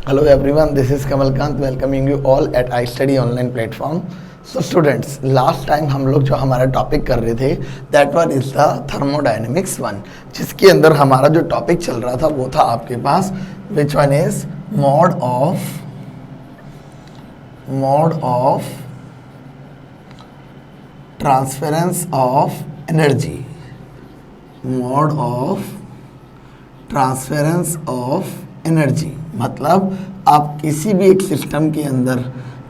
Hello everyone, this is Kamalkant welcoming you all at iStudy online platform. So students, last time हम लोग जो हमारा topic कर रहे थे that one is the thermodynamics one, जिसके अंदर हमारा जो टॉपिक चल रहा था वो था आपके पास which one is mode of transference of energy, mode of transference of energy. मतलब आप किसी भी एक सिस्टम के अंदर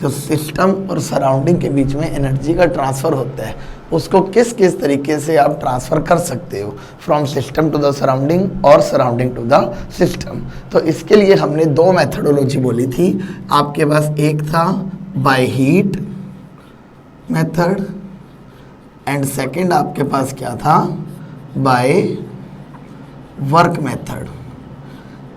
जो सिस्टम और सराउंडिंग के बीच में एनर्जी का ट्रांसफ़र होता है उसको किस किस तरीके से आप ट्रांसफ़र कर सकते हो from system to the surrounding और सराउंडिंग टू द सिस्टम। तो इसके लिए हमने दो मेथडोलॉजी बोली थी। आपके पास एक था by heat method and second आपके पास क्या था by work method.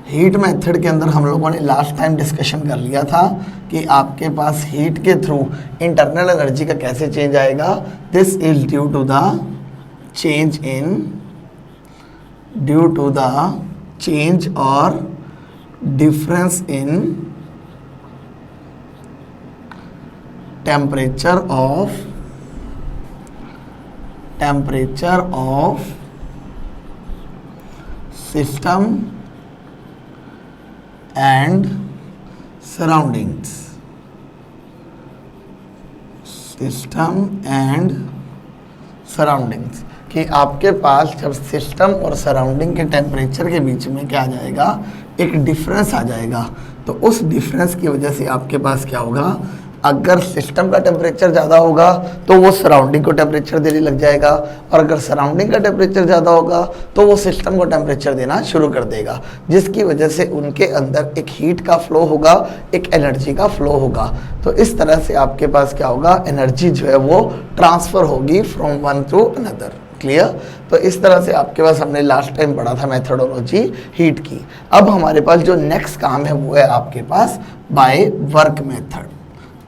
Heat method के अंदर हम लोगों ने लास्ट टाइम डिस्कशन कर लिया था कि आपके पास हीट के थ्रू इंटरनल एनर्जी का कैसे चेंज आएगा। This is due to the change और difference in temperature of system and surroundings, system and surroundings कि आपके पास जब सिस्टम और सराउंडिंग के टेम्परेचर के बीच में क्या आ जाएगा, एक डिफरेंस आ जाएगा। तो उस डिफरेंस की वजह से आपके पास क्या होगा, अगर सिस्टम का टेम्परेचर ज़्यादा होगा तो वो सराउंडिंग को टेम्परेचर देने लग जाएगा, और अगर सराउंडिंग का टेम्परेचर ज़्यादा होगा तो वो सिस्टम को टेम्परेचर देना शुरू कर देगा, जिसकी वजह से उनके अंदर एक हीट का फ्लो होगा, एक एनर्जी का फ्लो होगा। तो इस तरह से आपके पास क्या होगा, एनर्जी जो है वो ट्रांसफ़र होगी from one two another. Clear? तो इस तरह से आपके पास हमने लास्ट टाइम पढ़ा था मेथडोलॉजी हीट की। अब हमारे पास जो नेक्स्ट काम है वो है आपके पास बाय वर्क मेथड।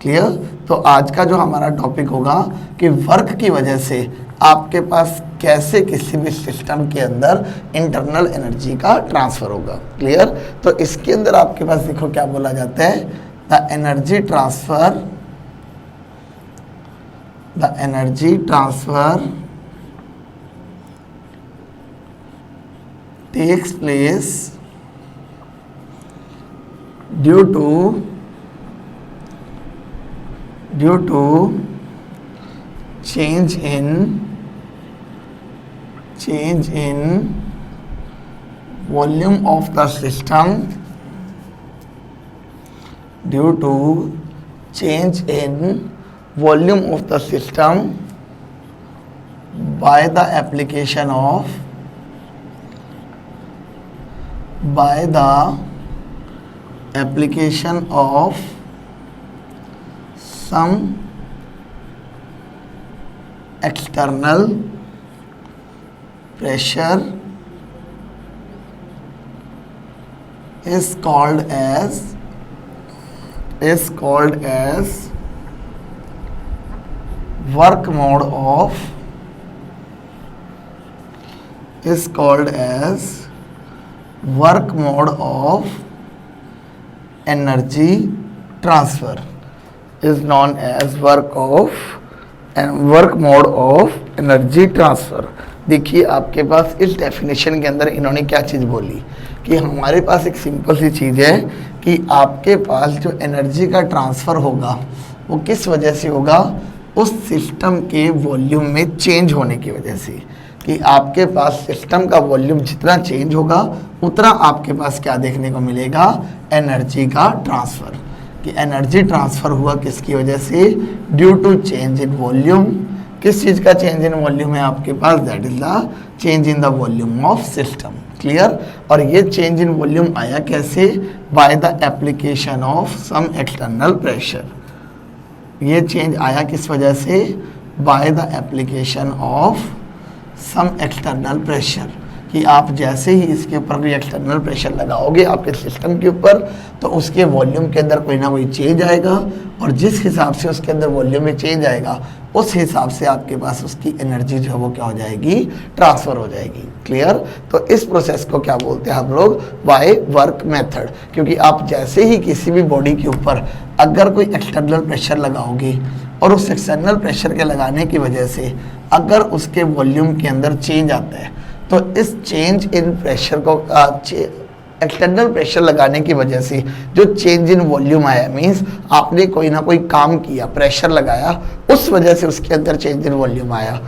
क्लियर? तो आज का जो हमारा टॉपिक होगा कि वर्क की वजह से आपके पास कैसे किसी भी सिस्टम के अंदर इंटरनल एनर्जी का ट्रांसफ़र होगा। क्लियर? तो इसके अंदर आपके पास देखो क्या बोला जाता है, the energy transfer takes place due to change in volume of the system, due to change in volume of the system by the application of some external pressure is called as work mode of energy transfer is known as work mode of energy transfer। देखिए आपके पास इस definition के अंदर इन्होंने क्या चीज़ बोली कि हमारे पास एक सिंपल सी चीज़ है कि आपके पास जो एनर्जी का ट्रांसफ़र होगा वो किस वजह से होगा, उस सिस्टम के वॉल्यूम में चेंज होने की वजह से। कि आपके पास सिस्टम का वॉल्यूम जितना चेंज होगा उतना आपके पास क्या देखने को मिलेगा, एनर्जी का ट्रांसफ़र। कि एनर्जी ट्रांसफ़र हुआ किसकी वजह से, due to change in volume. किस चीज़ का चेंज इन वॉल्यूम है आपके पास, that is the change in the volume of system. Clear? और ये चेंज इन वॉल्यूम आया कैसे, by the application of some external pressure. ये चेंज आया किस वजह से, by the application of some external pressure. कि आप जैसे ही इसके ऊपर कोई एक्सटर्नल प्रेशर लगाओगे आपके सिस्टम के ऊपर, तो उसके वॉल्यूम के अंदर कोई ना कोई चेंज आएगा, और जिस हिसाब से उसके अंदर वॉल्यूम में चेंज आएगा उस हिसाब से आपके पास उसकी एनर्जी जो है वो क्या हो जाएगी, ट्रांसफ़र हो जाएगी। क्लियर? तो इस प्रोसेस को क्या बोलते हैं हम लोग, बाय वर्क मेथड। क्योंकि आप जैसे ही किसी भी बॉडी के ऊपर अगर कोई एक्सटर्नल प्रेशर लगाओगे और उस एक्सटर्नल प्रेशर के लगाने की वजह से अगर उसके वॉल्यूम के अंदर चेंज आता है, तो इस चेंज इन प्रेशर को एक्सटर्नल प्रेशर लगाने की वजह से जो चेंज इन वॉल्यूम आया, मींस आपने कोई ना कोई काम किया, प्रेशर लगाया, उस वजह से उसके अंदर चेंज इन वॉल्यूम आया।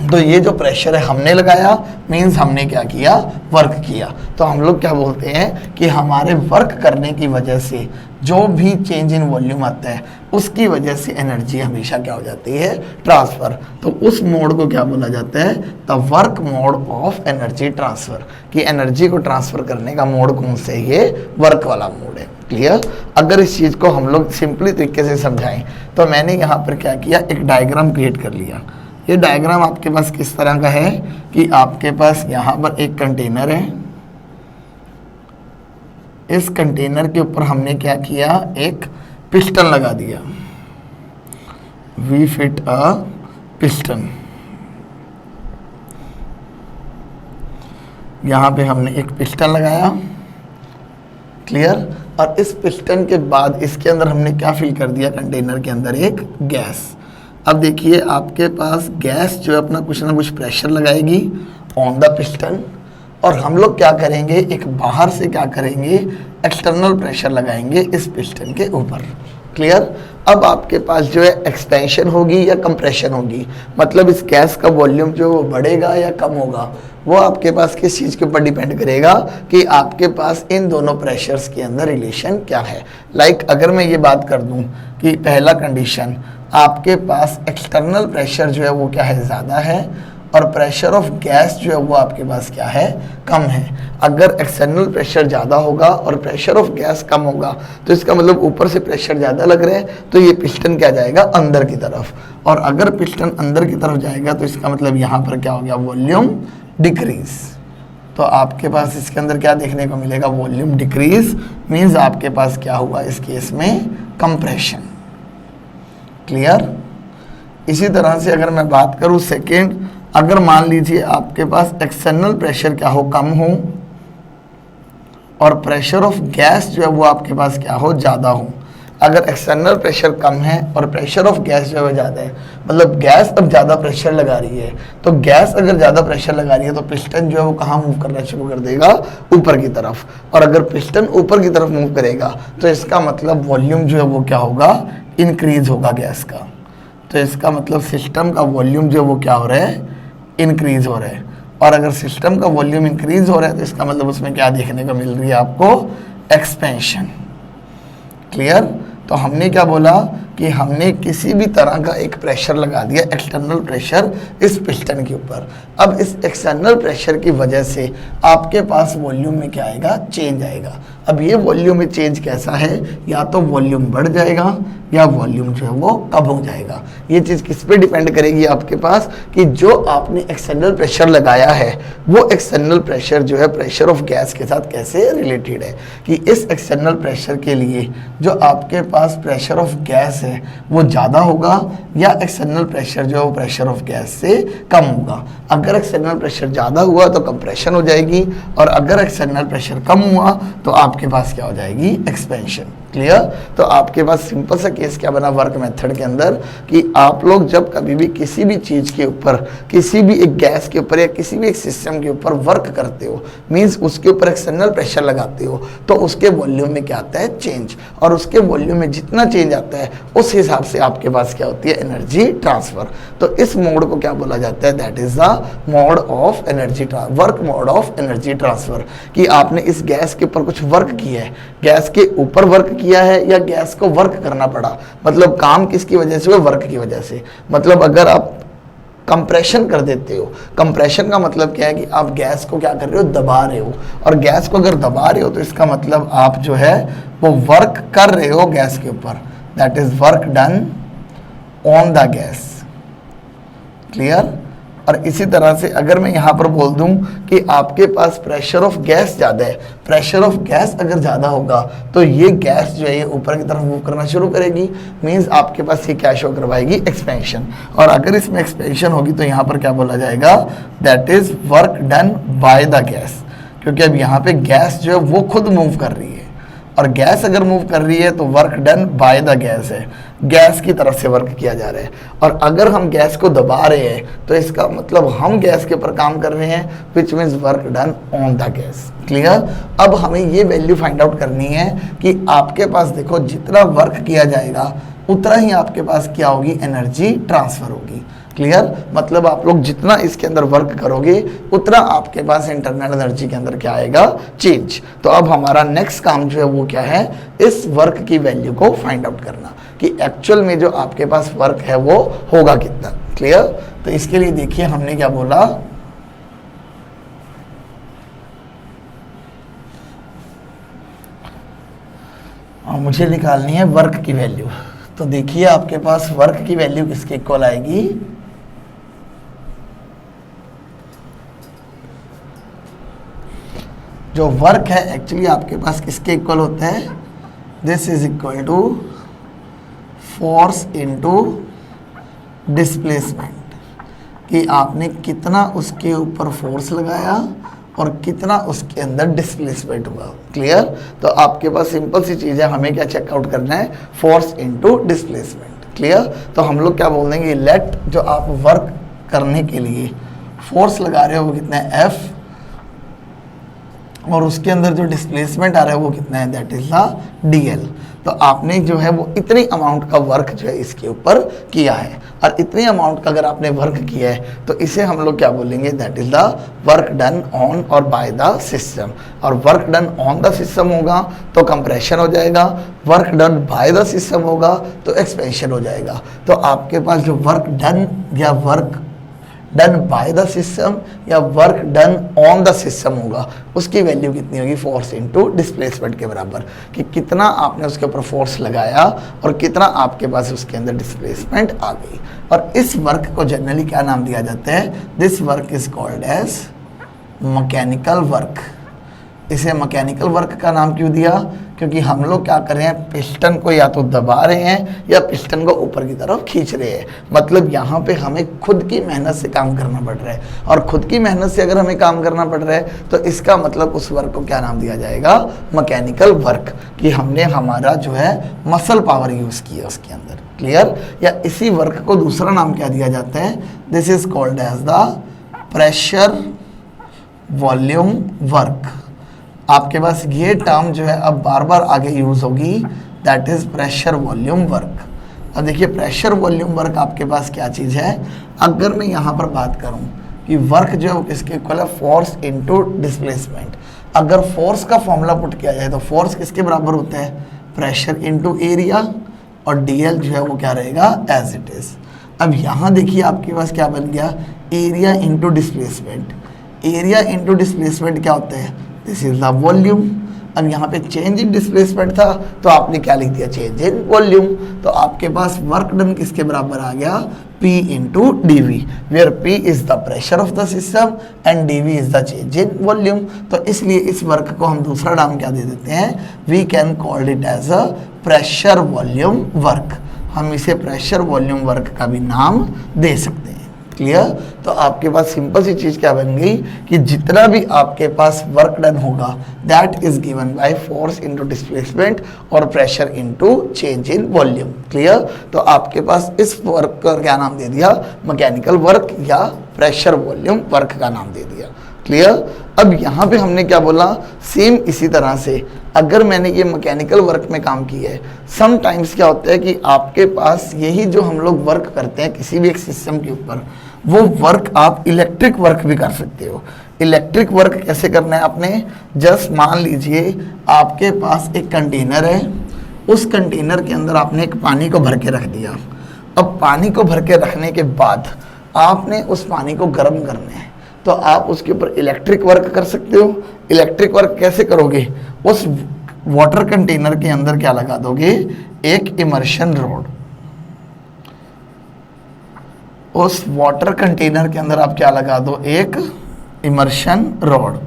तो ये जो प्रेशर है हमने लगाया, मींस हमने क्या किया, वर्क किया। तो हम लोग क्या बोलते हैं कि हमारे वर्क करने की वजह से जो भी चेंज इन वॉल्यूम आता है उसकी वजह से एनर्जी हमेशा क्या हो जाती है, ट्रांसफ़र। तो उस मोड को क्या बोला जाता है, the work mode of energy transfer. कि एनर्जी को ट्रांसफ़र करने का मोड कौन से, ये वर्क वाला मोड है। क्लियर? अगर इस चीज़ को हम लोग सिंपली तरीके से समझाएं तो मैंने यहाँ पर क्या किया, एक डायग्राम क्रिएट कर लिया। ये डायग्राम आपके पास किस तरह का है कि आपके पास यहाँ पर एक कंटेनर है, इस कंटेनर के ऊपर हमने क्या किया, एक पिस्टन लगा दिया, वी फिट अ पिस्टन। यहाँ पे हमने एक पिस्टन लगाया। क्लियर? और इस पिस्टन के बाद इसके अंदर हमने क्या फिल कर दिया, कंटेनर के अंदर एक गैस। अब देखिए आपके पास गैस जो है अपना कुछ ना कुछ प्रेशर लगाएगी ऑन द पिस्टन, और हम लोग क्या करेंगे, एक बाहर से क्या करेंगे, एक्सटर्नल प्रेशर लगाएंगे इस पिस्टन के ऊपर। क्लियर? अब आपके पास जो है एक्सपेंशन होगी या कंप्रेशन होगी, मतलब इस गैस का वॉल्यूम जो वो बढ़ेगा या कम होगा, वो आपके पास किस चीज़ के ऊपर डिपेंड करेगा कि आपके पास इन दोनों प्रेशर्स के अंदर रिलेशन क्या है। लाइक अगर मैं ये बात कर दूं कि पहला कंडीशन, आपके पास एक्सटर्नल प्रेशर जो है वो क्या है, ज़्यादा है, और प्रेशर ऑफ गैस जो है वो आपके पास क्या है, कम है। अगर एक्सटर्नल प्रेशर ज़्यादा होगा और प्रेशर ऑफ गैस कम होगा तो इसका मतलब ऊपर से प्रेशर ज़्यादा लग रहा है, तो ये पिस्टन क्या जाएगा, अंदर की तरफ। और अगर पिस्टन अंदर की तरफ जाएगा तो इसका मतलब यहाँ पर क्या हो गया, वॉल्यूम डिक्रीज। तो आपके पास इसके अंदर क्या देखने को मिलेगा, वॉल्यूम डिक्रीज, मीन्स आपके पास क्या हुआ इस केस में, कंप्रेशन। क्लियर? इसी तरह से अगर मैं बात करूँ सेकेंड, अगर मान लीजिए आपके पास एक्सटर्नल प्रेशर क्या हो, कम हो, और प्रेशर ऑफ गैस जो है वो आपके पास क्या हो, ज़्यादा हो। अगर एक्सटर्नल प्रेशर कम है और प्रेशर ऑफ गैस जो है ज़्यादा है, मतलब गैस अब ज़्यादा प्रेशर लगा रही है, तो गैस अगर ज़्यादा प्रेशर लगा रही है तो पिस्टन जो है वो कहाँ मूव करना शुरू कर देगा, ऊपर की तरफ। और अगर पिस्टन ऊपर की तरफ मूव करेगा तो इसका मतलब वॉल्यूम जो है वो क्या होगा, इंक्रीज होगा गैस का। तो इसका मतलब सिस्टम का वॉल्यूम जो है वो क्या हो रहा है, इंक्रीज हो रहा है। और अगर सिस्टम का वॉल्यूम इंक्रीज हो रहा है तो इसका मतलब उसमें क्या देखने को मिल रही है आपको, एक्सपेंशन। क्लियर? तो हमने क्या बोला कि हमने किसी भी तरह का एक प्रेशर लगा दिया, एक्सटर्नल प्रेशर इस पिस्टन के ऊपर। अब इस एक्सटर्नल प्रेशर की वजह से आपके पास वॉल्यूम में क्या आएगा, चेंज आएगा। अब ये वॉल्यूम में चेंज कैसा है, या तो वॉल्यूम बढ़ जाएगा या वॉल्यूम जो है वो कम हो जाएगा। ये चीज़ किस पे डिपेंड करेगी आपके पास, कि जो आपने एक्सटर्नल प्रेशर लगाया है वो एक्सटर्नल प्रेशर जो है प्रेशर ऑफ गैस के साथ कैसे रिलेटेड है। कि इस एक्सटर्नल प्रेशर के लिए जो आपके पास प्रेशर ऑफ गैस है वो ज़्यादा होगा, या एक्सटर्नल प्रेशर जो है वो प्रेशर ऑफ गैस से कम होगा। अगर एक्सटर्नल प्रेशर ज़्यादा हुआ तो कंप्रेशन हो जाएगी, और अगर एक्सटर्नल प्रेशर कम हुआ तो आपके पास क्या हो जाएगी, एक्सपेंशन। क्लियर? तो आपके पास सिंपल सा केस क्या बना वर्क मेथड के अंदर, कि आप लोग जब कभी भी किसी भी चीज़ के ऊपर, किसी भी एक गैस के ऊपर या किसी भी एक सिस्टम के ऊपर वर्क करते हो, मीन्स उसके ऊपर एक्सटर्नल प्रेशर लगाते हो, तो उसके वॉल्यूम में क्या आता है, चेंज। और उसके वॉल्यूम में जितना चेंज आता है उस हिसाब से आपके पास क्या होती है, एनर्जी ट्रांसफर। तो इस मोड को क्या बोला जाता है, that is the mode of energy work mode of energy transfer. कि आपने इस गैस के ऊपर कुछ वर्क किया है, गैस के ऊपर वर्क किया है या गैस को वर्क करना पड़ा, मतलब काम किसकी वजह से हुआ, वर्क की वजह से। मतलब अगर आप कंप्रेशन कर देते हो, कंप्रेशन का मतलब क्या है कि आप गैस को क्या कर रहे हो, दबा रहे हो। और गैस को अगर दबा रहे हो तो इसका मतलब आप जो है वो वर्क कर रहे हो गैस के ऊपर, that is work done on the gas. Clear? और इसी तरह से अगर मैं यहाँ पर बोल दूँ कि आपके पास प्रेशर ऑफ गैस ज़्यादा है, प्रेशर ऑफ गैस अगर ज़्यादा होगा तो ये गैस जो है ये ऊपर की तरफ मूव करना शुरू करेगी, मीन्स आपके पास ये क्या शो करवाएगी, एक्सपेंशन। और अगर इसमें एक्सपेंशन होगी तो यहाँ पर क्या बोला जाएगा, that is work done by the gas, क्योंकि अब यहाँ पे गैस जो है वो खुद मूव कर रही है, और गैस अगर मूव कर रही है तो work done by the gas है, गैस की तरफ से वर्क किया जा रहा है। और अगर हम गैस को दबा रहे हैं तो इसका मतलब हम गैस के ऊपर काम कर रहे हैं, which means work done on the gas. Clear. अब हमें ये वैल्यू फाइंड आउट करनी है कि आपके पास देखो जितना वर्क किया जाएगा उतना ही आपके पास क्या होगी, एनर्जी ट्रांसफर होगी। क्लियर। मतलब आप लोग जितना इसके अंदर वर्क करोगे उतना आपके पास इंटरनल एनर्जी के अंदर क्या आएगा, चेंज। तो अब हमारा नेक्स्ट काम जो है वो क्या है, इस वर्क की वैल्यू को फाइंड आउट करना कि एक्चुअल में जो आपके पास वर्क है वो होगा कितना। क्लियर। तो इसके लिए देखिए हमने क्या बोला, मुझे निकालनी है वर्क की वैल्यू। तो देखिए आपके पास वर्क की वैल्यू किसके इक्वल आएगी, जो वर्क है एक्चुअली आपके पास किसके इक्वल होता है, this is equal to force into displacement, कि आपने कितना उसके ऊपर फोर्स लगाया और कितना उसके अंदर डिस्प्लेसमेंट हुआ। क्लियर। तो आपके पास सिंपल सी चीज़ है, हमें क्या चेकआउट करना है, फोर्स इनटू डिस्प्लेसमेंट। क्लियर। तो हम लोग क्या बोल देंगे, लेट जो आप वर्क करने के लिए फोर्स लगा रहे हो वो कितना है, एफ, और उसके अंदर जो डिस्प्लेसमेंट आ रहा है वो कितना है, दैट इज द डीएल। तो आपने जो है वो इतनी अमाउंट का वर्क जो है इसके ऊपर किया है, और इतनी अमाउंट का अगर आपने वर्क किया है तो इसे हम लोग क्या बोलेंगे, that is the work done on और बाय द सिस्टम। और work done on the system होगा तो कंप्रेशन हो जाएगा, work done by the system होगा तो एक्सपेंशन हो जाएगा। तो आपके पास जो वर्क डन या work done by the system या work done on the system होगा उसकी वैल्यू कितनी होगी, फोर्स इनटू डिस्प्लेसमेंट के बराबर, कि कितना आपने उसके ऊपर फोर्स लगाया और कितना आपके पास उसके अंदर डिस्प्लेसमेंट आ गई। और इस वर्क को जनरली क्या नाम दिया जाता है, this work is called as mechanical work. इसे मैकेनिकल वर्क का नाम क्यों दिया, क्योंकि हम लोग क्या कर रहे हैं, पिस्टन को या तो दबा रहे हैं या पिस्टन को ऊपर की तरफ खींच रहे हैं। मतलब यहाँ पे हमें खुद की मेहनत से काम करना पड़ रहा है, और खुद की मेहनत से अगर हमें काम करना पड़ रहा है तो इसका मतलब उस वर्क को क्या नाम दिया जाएगा, मैकेनिकल वर्क, कि हमने हमारा जो है मसल पावर यूज़ किया उसके अंदर। क्लियर। या इसी वर्क को दूसरा नाम क्या दिया जाता है, this is called as the pressure volume work. आपके पास ये टर्म जो है अब बार बार आगे यूज होगी, that is pressure volume work. अब देखिए प्रेशर वॉल्यूम वर्क आपके पास क्या चीज़ है, अगर मैं यहाँ पर बात करूँ कि वर्क जो है वो किसके इक्वल है, फोर्स इनटू डिस्प्लेसमेंट। अगर फोर्स का फॉर्मूला पुट किया जाए तो फोर्स किसके बराबर होता है, प्रेशर इनटू एरिया, और डीएल जो है वो क्या रहेगा, एज इट इज। अब यहाँ देखिए आपके पास क्या बन गया, area into displacement. Area into displacement क्या होता है, दिस इज द वॉल्यूम। अब यहाँ पे चेंज इन डिस्प्लेसमेंट था तो आपने क्या लिख दिया, चेंज इन वॉल्यूम। तो आपके पास वर्क डन किसके बराबर आ गया, P into D V, where P is the pressure of the system and D V is the change in volume. तो इसलिए इस वर्क को हम दूसरा नाम क्या दे देते हैं, we can called it as a pressure volume work. हम इसे प्रेशर वॉल्यूम वर्क का भी नाम दे सकते हैं। क्लियर। तो आपके पास सिंपल सी चीज़ क्या बन गई कि जितना भी आपके पास वर्क डन होगा that is given by force into displacement और pressure into change in volume. Clear. तो आपके पास इस वर्क का क्या नाम दे दिया, मैकेनिकल वर्क या प्रेशर वॉल्यूम वर्क का नाम दे दिया। क्लियर। अब यहाँ पे हमने क्या बोला, सेम इसी तरह से अगर मैंने ये मैकेनिकल वर्क में काम किया है, समटाइम्स क्या होता है कि आपके पास यही जो हम लोग वर्क करते हैं किसी भी एक सिस्टम के ऊपर, वो वर्क आप इलेक्ट्रिक वर्क भी कर सकते हो। इलेक्ट्रिक वर्क कैसे करना है आपने, जस्ट मान लीजिए आपके पास एक कंटेनर है, उस कंटेनर के अंदर आपने एक पानी को भर के रख दिया। अब पानी को भर के रखने के बाद आपने उस पानी को गर्म करना है, तो आप उसके ऊपर इलेक्ट्रिक वर्क कर सकते हो। इलेक्ट्रिक वर्क कैसे करोगे, उस वाटर कंटेनर के अंदर क्या लगा दोगे, एक इमर्शन रॉड। उस वाटर कंटेनर के अंदर आप क्या लगा दो, एक इमर्शन रॉड,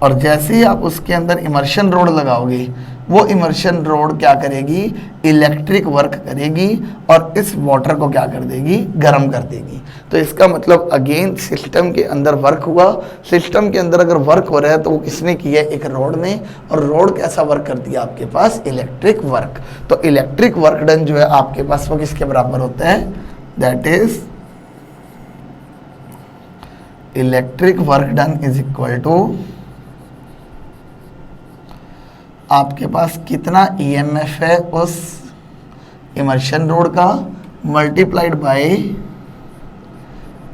और जैसे ही आप उसके अंदर इमर्शन रॉड लगाओगे वो इमर्शन रॉड क्या करेगी, इलेक्ट्रिक वर्क करेगी और इस वाटर को क्या कर देगी, गर्म कर देगी। तो इसका मतलब अगेन सिस्टम के अंदर वर्क हुआ। सिस्टम के अंदर अगर वर्क हो रहा है तो वो किसने किया, एक रॉड ने, और रॉड कैसा वर्क कर दिया आपके पास, इलेक्ट्रिक वर्क। तो इलेक्ट्रिक वर्क डन जो है आपके पास वो किसके बराबर होता है, that is electric work done is equal to आपके पास कितना ईएमएफ है उस इमर्शन रॉड का, multiplied by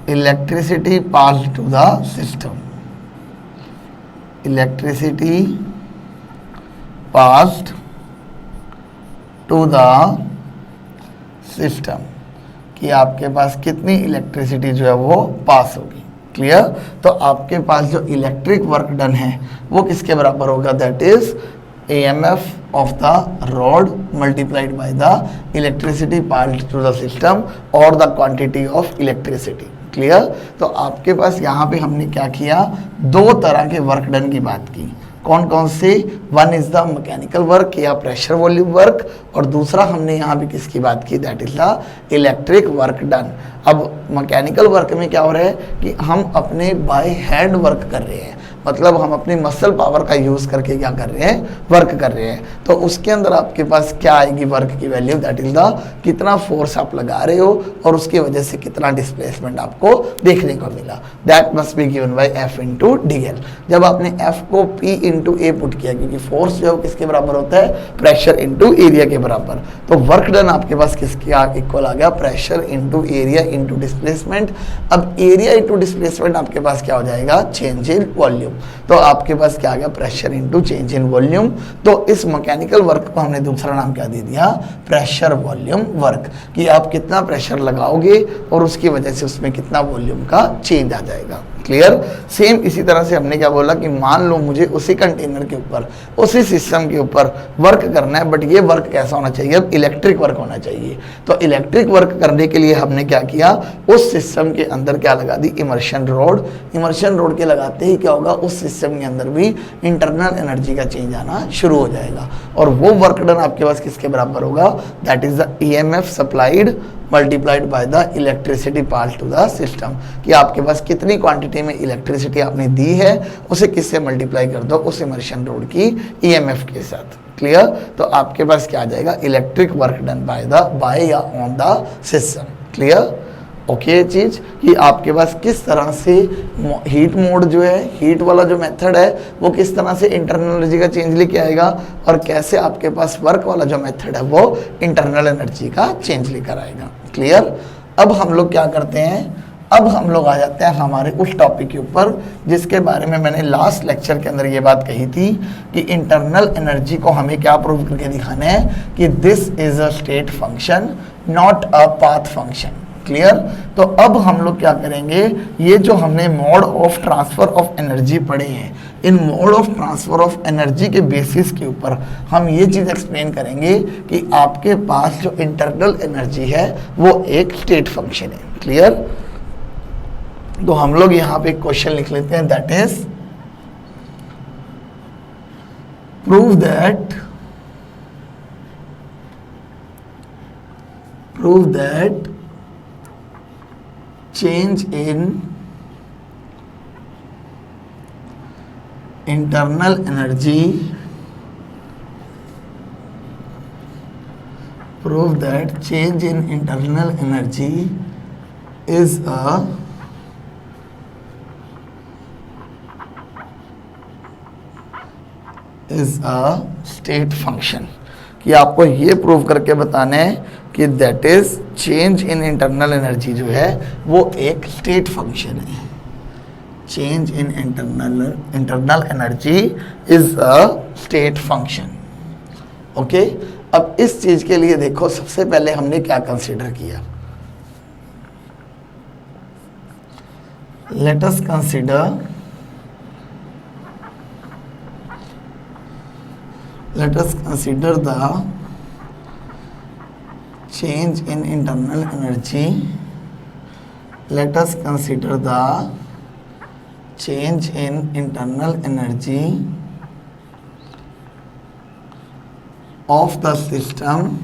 electricity passed to the system, electricity passed to the system, कि आपके पास कितनी इलेक्ट्रिसिटी जो है वो पास होगी। क्लियर। तो आपके पास जो इलेक्ट्रिक वर्क डन है वो किसके बराबर होगा, that is AMF of the rod multiplied by the electricity passed through the system or the quantity of electricity। Clear. तो आपके पास यहाँ पे हमने क्या किया, दो तरह के वर्क डन की बात की। कौन कौन से, one is the mechanical work या प्रेशर वॉल्यूम वर्क, और दूसरा हमने यहाँ पे किसकी बात की, that is the electric work done. अब मैकेनिकल वर्क में क्या हो रहा है कि हम अपने बाय हैंड वर्क कर रहे हैं, मतलब हम अपनी मसल पावर का यूज़ करके क्या कर रहे हैं, वर्क कर रहे हैं। तो उसके अंदर आपके पास क्या आएगी वर्क की वैल्यू, दैट इज द कितना फोर्स आप लगा रहे हो और उसकी वजह से कितना डिस्प्लेसमेंट आपको देखने को मिला, that must be given by F into DL। जब आपने F को P इंटू A पुट किया, क्योंकि फोर्स जो है किसके बराबर होता है, प्रेशर इंटू एरिया के बराबर, तो वर्क डन आपके पास किसके इक्वल आ गया, pressure into area into displacement. अब एरिया इंटू डिस्प्लेसमेंट आपके पास क्या हो जाएगा, चेंज इन वॉल्यूम। तो आपके पास क्या आ गया, pressure into change in volume. तो इस मैकेनिकल वर्क को हमने दूसरा नाम क्या दे दिया, प्रेशर वॉल्यूम वर्क, कि आप कितना प्रेशर लगाओगे और उसकी वजह से उसमें कितना वॉल्यूम का चेंज आ जाएगा। क्लियर। सेम इसी तरह से हमने क्या बोला कि मान लो मुझे उसी कंटेनर के ऊपर, उसी सिस्टम के ऊपर वर्क करना है, बट ये वर्क कैसा होना चाहिए, अब इलेक्ट्रिक वर्क होना चाहिए। तो इलेक्ट्रिक वर्क करने के लिए हमने क्या किया, उस सिस्टम के अंदर क्या लगा दी, इमर्शन रॉड। इमर्शन रॉड के लगाते ही क्या होगा, उस सिस्टम के अंदर भी इंटरनल एनर्जी का चेंज आना शुरू हो जाएगा, और वो वर्क डन आपके पास किसके बराबर होगा, that is the EMF supplied multiplied by the electricity pass to the system, कि आपके पास कितनी क्वांटिटी में इलेक्ट्रिसिटी आपने दी है उसे किससे मल्टीप्लाई कर दो, उस इमर्शन रॉड की EMF के साथ। क्लियर। तो आपके पास क्या आ जाएगा, इलेक्ट्रिक वर्क डन बाय या on the system. Clear. Okay चीज़ कि आपके पास किस तरह से हीट मोड जो है, हीट वाला जो मेथड है वो किस तरह से इंटरनल एनर्जी का चेंज लेके आएगा, और कैसे आपके पास वर्क वाला जो मेथड है वो इंटरनल एनर्जी का चेंज लेकर आएगा। क्लियर। अब हम लोग क्या करते हैं, अब हम लोग आ जाते हैं हमारे उस टॉपिक के ऊपर जिसके बारे में मैंने लास्ट लेक्चर के अंदर ये बात कही थी कि इंटरनल एनर्जी को हमें क्या प्रूव करके दिखाना है कि this is a state function not a path function. Clear. तो अब हम लोग क्या करेंगे, ये जो हमने mode of transfer of energy पढ़े हैं, इन mode of transfer of energy के बेसिस के ऊपर हम ये चीज़ एक्सप्लेन करेंगे कि आपके पास जो इंटरनल एनर्जी है वो एक स्टेट फंक्शन है। क्लियर। तो हम लोग यहाँ पे एक क्वेश्चन लिख लेते हैं, that is prove that change in internal energy, prove that change in internal energy is a state function, कि आपको ये प्रूव करके बताना है कि that is change in internal energy जो है वो एक स्टेट फंक्शन है। Change in internal energy is a state function. Okay. अब इस चीज के लिए देखो सबसे पहले हमने क्या कंसीडर किया, let us consider the change in internal energy let us consider the change in internal energy of the system,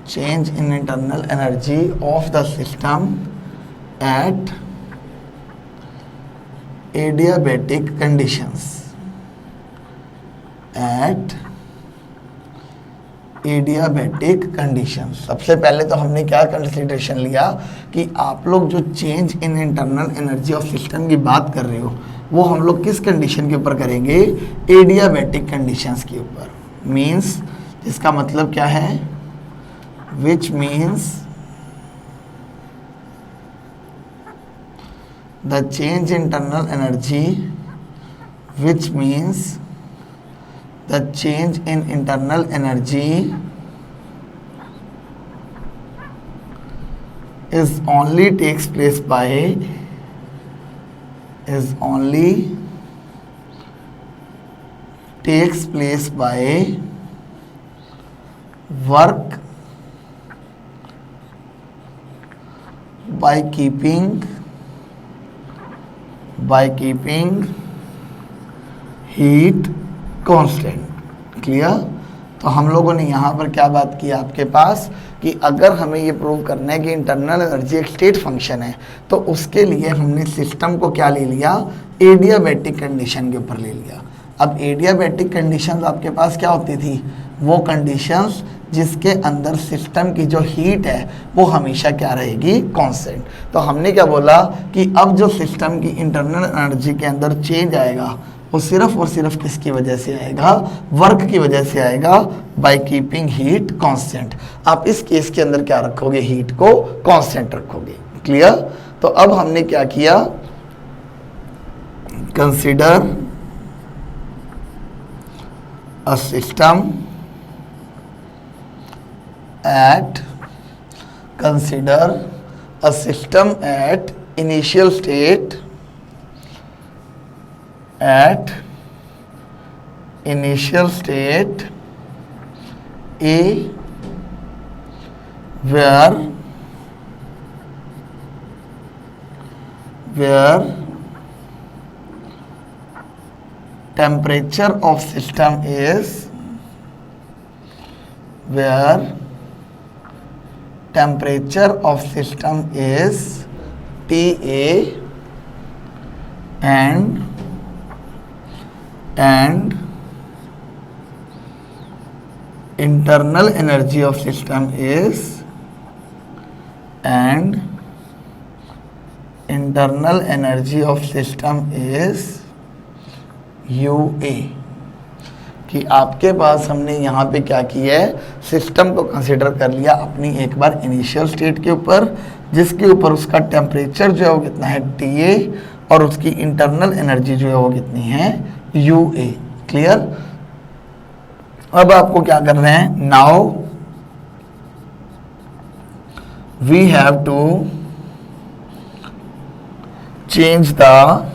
change in internal energy of the system at adiabatic conditions, at adiabatic condition. सबसे पहले तो हमने क्या consideration लिया कि आप लोग जो change in internal energy of system की बात कर रहे हो वो हम लोग किस कंडीशन के ऊपर करेंगे, एडियाबैटिक कंडीशंस के ऊपर। मींस इसका मतलब क्या है, which means the change in internal energy, which means the change in internal energy is only takes place by work by keeping heat constant. Clear. तो हम लोगों ने यहाँ पर क्या बात की आपके पास कि अगर हमें ये प्रूव करना है कि इंटरनल एनर्जी एक स्टेट फंक्शन है तो उसके लिए हमने सिस्टम को क्या ले लिया, एडियाबैटिक कंडीशन के ऊपर ले लिया। अब एडियाबैटिक कंडीशंस आपके पास क्या होती थी, वो कंडीशंस जिसके अंदर सिस्टम की जो हीट है वो हमेशा क्या रहेगी, कांस्टेंट। तो हमने क्या बोला कि अब जो सिस्टम की इंटरनल एनर्जी के अंदर चेंज आएगा वो सिर्फ और सिर्फ किसकी वजह से आएगा, वर्क की वजह से आएगा, बाय कीपिंग हीट कांस्टेंट। आप इस केस के अंदर क्या रखोगे, हीट को कांस्टेंट रखोगे। क्लियर। तो अब हमने क्या किया, consider a system at initial state, at initial state A, where temperature of system is TA and internal energy of system is UA। कि आपके पास हमने यहाँ पे क्या किया है, सिस्टम को कंसिडर कर लिया अपनी एक बार इनिशियल स्टेट के ऊपर, जिसके ऊपर उसका टेम्परेचर जो है वो कितना है, TA, और उसकी इंटरनल एनर्जी जो है वो कितनी है, UA। क्लियर। अब आपको क्या करना है, now we have to change the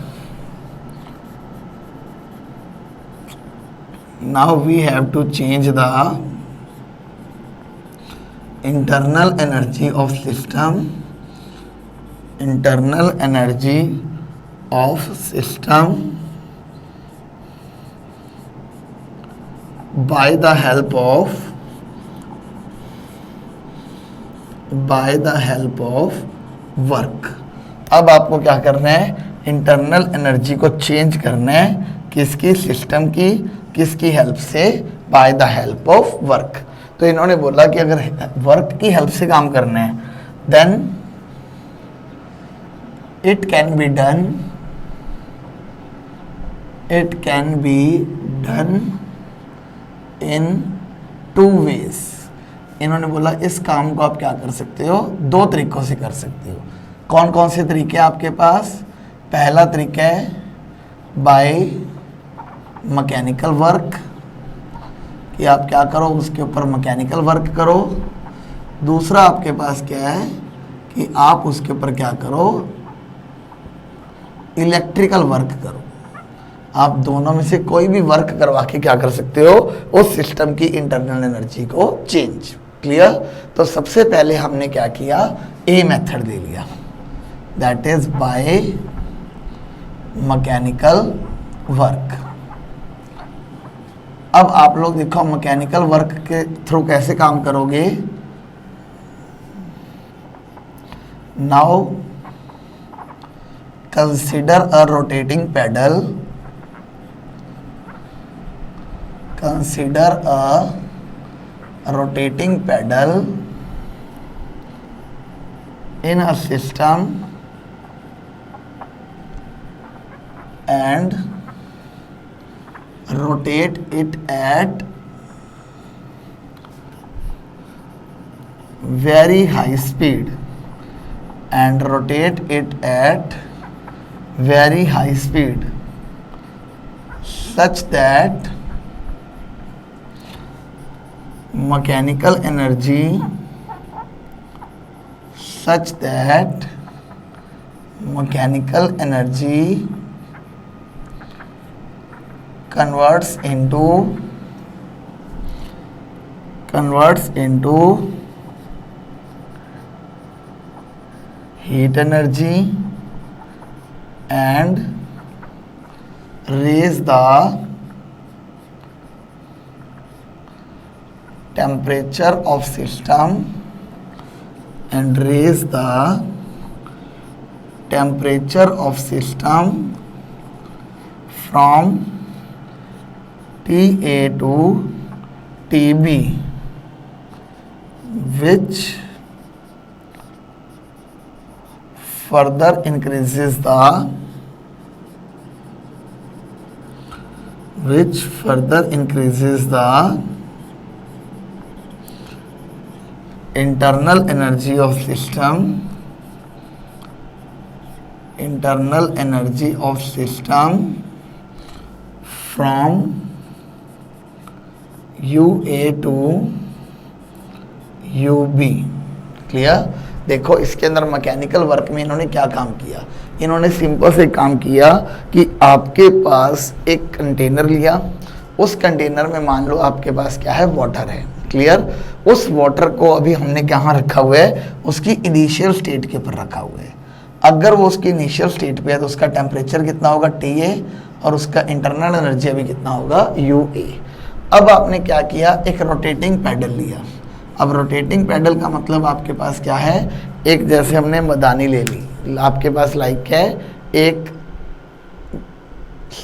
internal energy of system by the help of work। अब आपको क्या करना है, इंटरनल एनर्जी को चेंज करना है, किसकी, सिस्टम की, किसकी हेल्प से, by the help of work. तो इन्होंने बोला कि अगर वर्क की हेल्प से काम करना है then it can be done in 2 ways। इन्होंने बोला इस काम को आप क्या कर सकते हो, 2 तरीकों से कर सकते हो। कौन कौन से तरीके आपके पास, पहला तरीका है बाय मैकेनिकल वर्क, कि आप क्या करो, उसके ऊपर मैकेनिकल वर्क करो। दूसरा आपके पास क्या है कि आप उसके ऊपर क्या करो, इलेक्ट्रिकल वर्क करो। आप दोनों में से कोई भी वर्क करवा के क्या कर सकते हो, उस सिस्टम की इंटरनल एनर्जी को चेंज। क्लियर। तो सबसे पहले हमने क्या किया, ए मेथड ले लिया, that is by mechanical work. अब आप लोग देखो मैकेनिकल वर्क के थ्रू कैसे काम करोगे। Now consider a rotating paddle, consider a rotating pedal in a system and rotate it at very high speed and rotate it at very high speed such that mechanical energy converts into heat energy and raise the temperature of system from TA to TB, which further increases the internal energy of system from UA to UB। Clear. देखो इसके अंदर mechanical work में इन्होंने क्या काम किया, इन्होंने simple से काम किया कि आपके पास एक कंटेनर लिया, उस कंटेनर में मान लो आपके पास क्या है, वाटर है। क्लियर। उस वाटर को अभी हमने कहाँ रखा हुआ है, उसकी इनिशियल स्टेट के ऊपर रखा हुआ है। अगर वो उसकी इनिशियल स्टेट पे है तो उसका टेम्परेचर कितना होगा, TA, और उसका इंटरनल एनर्जी अभी कितना होगा, UA। अब आपने क्या किया, एक रोटेटिंग पैडल लिया। अब रोटेटिंग पैडल का मतलब आपके पास क्या है, एक जैसे हमने मदानी ले ली, आपके पास लाइक है एक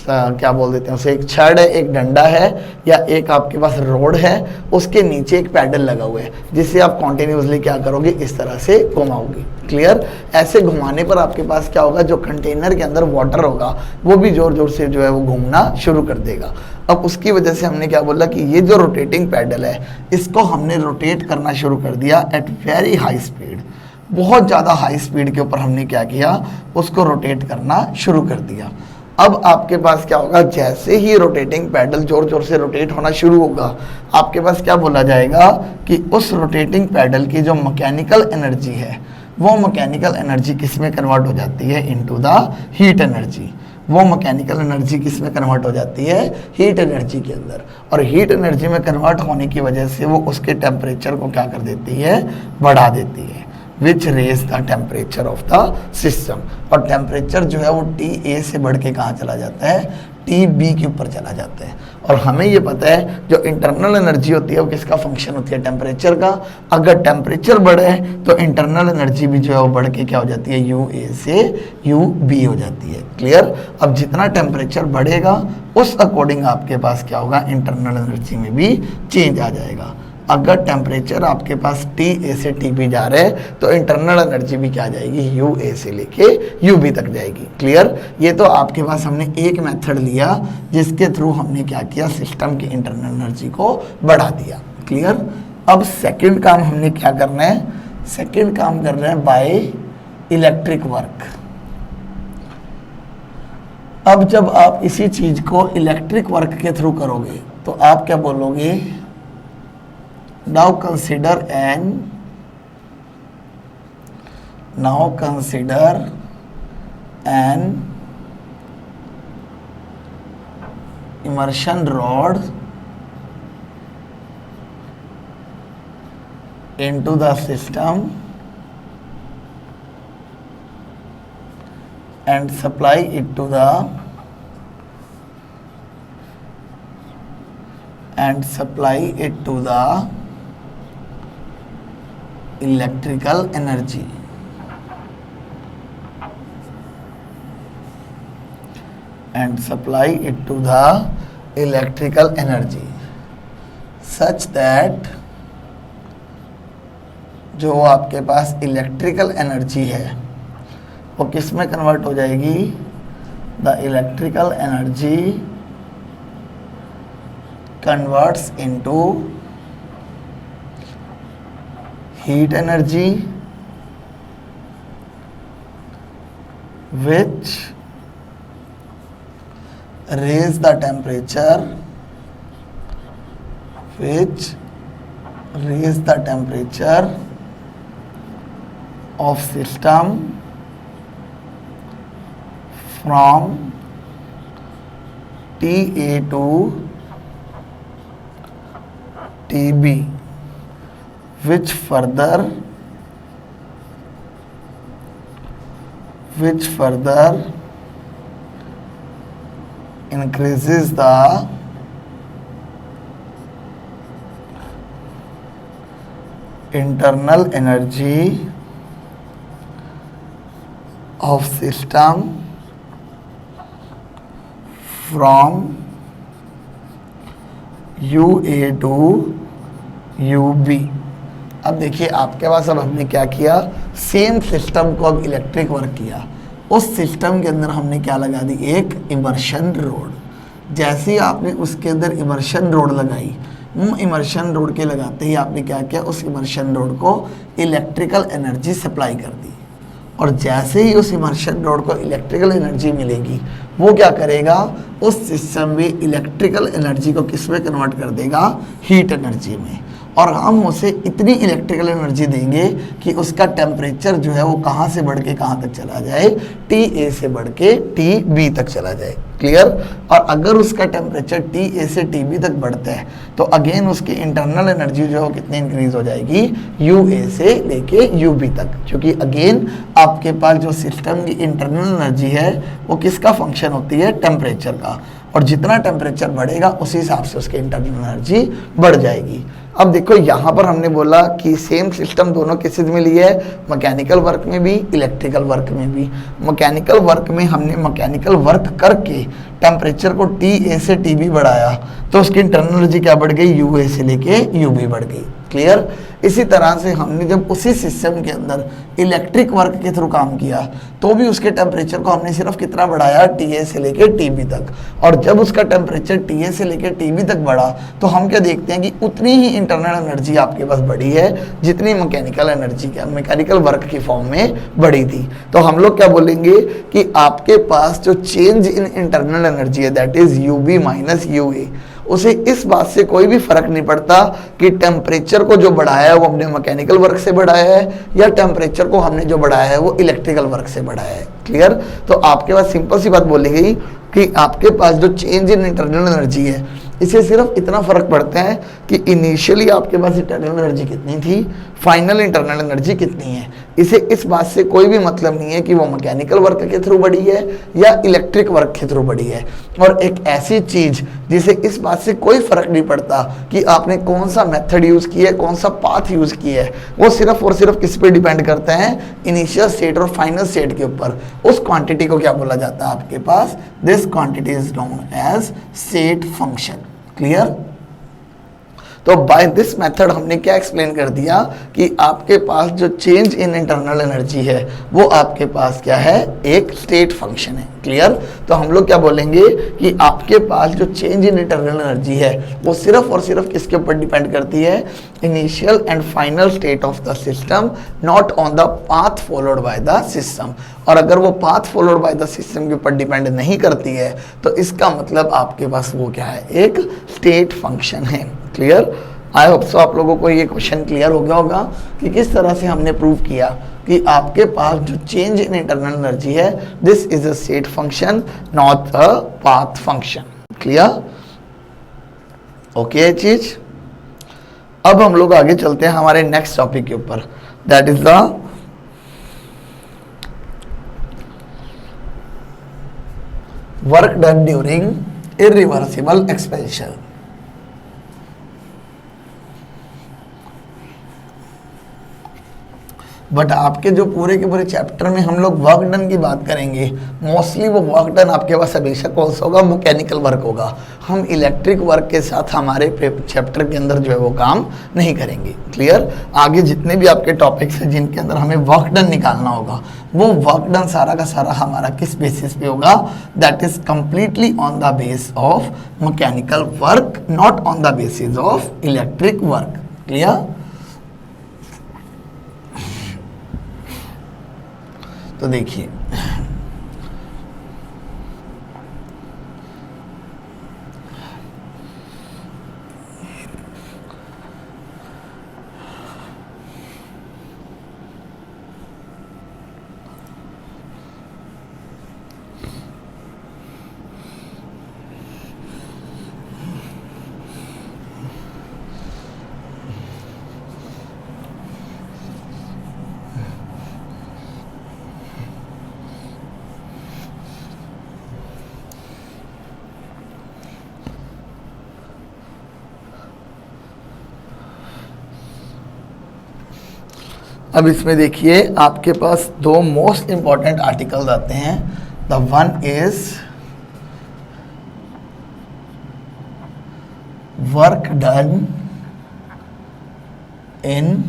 क्या बोल देते हैं उसे, एक छड़ है, एक डंडा है, या एक आपके पास रोड है, उसके नीचे एक पैडल लगा हुआ है जिसे आप कॉन्टिन्यूसली क्या करोगे, इस तरह से घुमाओगे। क्लियर। ऐसे घुमाने पर आपके पास क्या होगा, जो कंटेनर के अंदर वाटर होगा वो भी जोर जोर से जो है वो घूमना शुरू कर देगा। अब उसकी वजह से हमने क्या बोला कि ये जो रोटेटिंग पैडल है इसको हमने रोटेट करना शुरू कर दिया एट वेरी हाई स्पीड, बहुत ज़्यादा हाई स्पीड के ऊपर हमने क्या किया, उसको रोटेट करना शुरू कर दिया। अब आपके पास क्या होगा, जैसे ही रोटेटिंग पैडल जोर जोर से रोटेट होना शुरू होगा, आपके पास क्या बोला जाएगा कि उस रोटेटिंग पैडल की जो मैकेनिकल एनर्जी है वो मैकेनिकल एनर्जी किस में कन्वर्ट हो जाती है, इनटू द हीट एनर्जी। वो मैकेनिकल एनर्जी किस में कन्वर्ट हो जाती है, हीट एनर्जी के अंदर। और हीट एनर्जी में कन्वर्ट होने की वजह से वो उसके टेम्परेचर को क्या कर देती है, बढ़ा देती है, which raise the temperature of the system. और टेम्परेचर जो है वो TA से बढ़ के कहाँ चला जाता है, TB के ऊपर चला जाता है। और हमें ये पता है जो इंटरनल एनर्जी होती है वो किसका फंक्शन होती है, टेम्परेचर का। अगर टेम्परेचर बढ़े तो इंटरनल एनर्जी भी जो है वो बढ़ के क्या हो जाती है, UA से UB हो जाती है। क्लियर। अब जितना टेम्परेचर बढ़ेगा उस अकॉर्डिंग आपके पास क्या होगा, इंटरनल एनर्जी में भी चेंज आ जाएगा। अगर टेम्परेचर आपके पास TA से TB जा रहा है तो इंटरनल एनर्जी भी क्या आ जाएगी, UA से लेके UB तक जाएगी। क्लियर। ये तो आपके पास हमने एक मेथड लिया जिसके थ्रू हमने क्या किया, सिस्टम की इंटरनल एनर्जी को बढ़ा दिया। क्लियर। अब सेकंड काम हमने क्या करना है, सेकंड काम कर रहे हैं बाय इलेक्ट्रिक वर्क। अब जब आप इसी चीज को इलेक्ट्रिक वर्क के थ्रू करोगे तो आप क्या बोलोगे, now consider an immersion rod into the system and supply it to the electrical energy, such that जो आपके पास इलेक्ट्रिकल एनर्जी है वो किस में कन्वर्ट हो जाएगी, the electrical energy converts into heat energy which raise the temperature of system from TA to TB, which further increases the internal energy of system from UA to UB। अब देखिए आपके पास, अब हमने क्या किया, सेम सिस्टम को अब electric work किया। उस सिस्टम के अंदर हमने क्या लगा दी, एक इमर्शन रोड। जैसे ही आपने उसके अंदर इमर्शन रोड लगाई, इमर्शन रोड के लगाते ही आपने क्या किया, उस इमर्शन रोड को इलेक्ट्रिकल एनर्जी सप्लाई कर दी। और जैसे ही उस इमर्शन रोड को इलेक्ट्रिकल एनर्जी मिलेगी, वो क्या करेगा, उस सिस्टम में इलेक्ट्रिकल एनर्जी को किस में कन्वर्ट कर देगा, हीट एनर्जी में। और हम उसे इतनी इलेक्ट्रिकल एनर्जी देंगे कि उसका टेम्परेचर जो है वो कहाँ से बढ़ के कहाँ तक चला जाए, TA से बढ़ के TB तक चला जाए। क्लियर। और अगर उसका टेम्परेचर TA से TB तक बढ़ता है तो अगेन उसकी इंटरनल एनर्जी जो है वो कितनी इंक्रीज हो जाएगी, UA से लेके UB तक। क्योंकि अगेन आपके पास जो सिस्टम की इंटरनल एनर्जी है वो किसका फंक्शन होती है, टेम्परेचर का। और जितना टेम्परेचर बढ़ेगा उसी हिसाब से उसकी इंटरनल एनर्जी बढ़ जाएगी। अब देखो यहाँ पर हमने बोला कि सेम सिस्टम दोनों केसेस में ली है, मैकेनिकल वर्क में भी, इलेक्ट्रिकल वर्क में भी। मैकेनिकल वर्क में हमने मैकेनिकल वर्क करके टेम्परेचर को TA से TB बढ़ाया तो उसकी इंटरनल एनर्जी क्या बढ़ गई, UA से लेके UB बढ़ गई। क्लियर। इसी तरह से हमने जब उसी सिस्टम के अंदर इलेक्ट्रिक वर्क के थ्रू काम किया तो भी उसके टेम्परेचर को हमने सिर्फ कितना बढ़ाया, TA से लेके TB तक। और जब उसका टेम्परेचर TA से लेके TB तक बढ़ा तो हम क्या देखते हैं कि उतनी ही इंटरनल एनर्जी आपके पास बढ़ी है जितनी मैकेनिकल एनर्जी क्या मैकेनिकल वर्क की फॉर्म में बढ़ी थी। तो हम लोग क्या बोलेंगे कि आपके पास जो चेंज इन इंटरनल एनर्जी है that is UB minus UA, उसे इस बात से कोई भी फर्क नहीं पड़ता कि टेम्परेचर को जो बढ़ाया है वो हमने मैकेनिकल वर्क से बढ़ाया है या टेम्परेचर को हमने जो बढ़ाया है वो इलेक्ट्रिकल वर्क से बढ़ाया है। क्लियर। तो आपके पास सिंपल सी बात बोली गई कि आपके पास जो चेंज इन इंटरनल एनर्जी है इसे सिर्फ इतना फर्क पड़ता है कि इनिशियली आपके पास इंटरनल एनर्जी कितनी थी, फाइनल इंटरनल एनर्जी कितनी है। इसे इस बात से कोई भी मतलब नहीं है कि वो मैकेनिकल वर्क के थ्रू बढ़ी है या इलेक्ट्रिक वर्क के थ्रू बढ़ी है। और एक ऐसी चीज जिसे इस बात से कोई फर्क नहीं पड़ता कि आपने कौन सा मेथड यूज किया है, कौन सा पाथ यूज किया है, वो सिर्फ और सिर्फ किस पे डिपेंड करता है, इनिशियल स्टेट और फाइनल स्टेट के ऊपर। उस क्वांटिटी को क्या बोला जाता है आपके पास, this quantity is known as state function. Clear. तो बाय दिस मेथड हमने क्या एक्सप्लेन कर दिया कि आपके पास जो चेंज इन इंटरनल एनर्जी है वो आपके पास क्या है, एक स्टेट फंक्शन है। क्लियर। तो हम लोग क्या बोलेंगे कि आपके पास जो चेंज इन इंटरनल एनर्जी है वो सिर्फ और सिर्फ किसके ऊपर डिपेंड करती है, initial and final state of the system, not on the path followed by the system. और अगर वो path followed by the system के ऊपर डिपेंड नहीं करती है तो इसका मतलब आपके पास वो क्या है, एक स्टेट फंक्शन है। क्लियर। आई होप सो आप लोगों को ये क्वेश्चन क्लियर हो गया होगा कि किस तरह से हमने प्रूव किया कि आपके पास जो चेंज इन इंटरनल एनर्जी है this is a state function not a path function. Clear. Okay चीज। अब हम लोग आगे चलते हैं हमारे नेक्स्ट टॉपिक के ऊपर, that is the work done during irreversible expansion. But आपके जो पूरे के पूरे चैप्टर में हम लोग वर्क डन की बात करेंगे, मोस्टली वो वर्क डन आपके पास बेशक कोर्स होगा, मैकेनिकल वर्क होगा। हम इलेक्ट्रिक वर्क के साथ हमारे चैप्टर के अंदर जो है वो काम नहीं करेंगे। क्लियर? आगे जितने भी आपके टॉपिक्स हैं जिनके अंदर हमें वर्क डन निकालना होगा, वो वर्क डन सारा का सारा हमारा किस बेसिस पे होगा? That is completely on the base of mechanical work, not on the basis of electric work. Clear? तो देखिए, अब इसमें देखिए आपके पास दो मोस्ट इंपॉर्टेंट आर्टिकल्स आते हैं। The one is work done in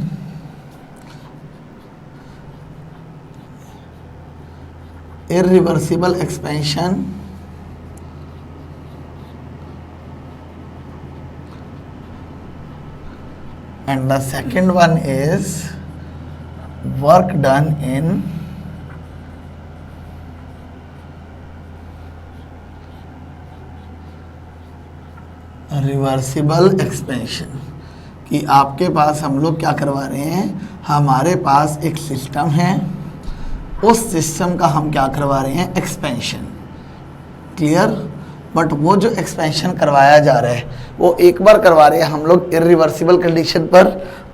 irreversible expansion and the second one is work done in reversible expansion. कि आपके पास हम लोग क्या करवा रहे हैं, हमारे पास एक सिस्टम है, उस सिस्टम का हम क्या करवा रहे हैं? एक्सपेंशन। क्लियर? बट वो जो एक्सपेंशन करवाया जा रहा है वो एक बार करवा रहे हैं हम लोग इरिवर्सिबल कंडीशन पर,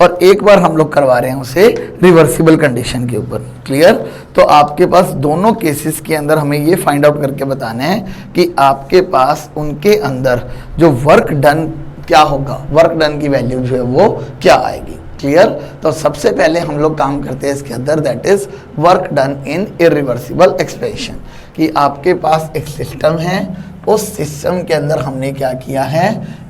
और एक बार हम लोग करवा रहे हैं उसे रिवर्सिबल कंडीशन के ऊपर। क्लियर? तो आपके पास दोनों केसेस के अंदर हमें ये फाइंड आउट करके बताना है कि आपके पास उनके अंदर जो वर्क डन क्या होगा, वर्क डन की वैल्यू जो है वो क्या आएगी। क्लियर? तो सबसे पहले हम लोग काम करते हैं इसके अंदर, that is work done in irreversible expansion. कि आपके पास एक सिस्टम है, उस सिस्टम के अंदर हमने क्या किया है,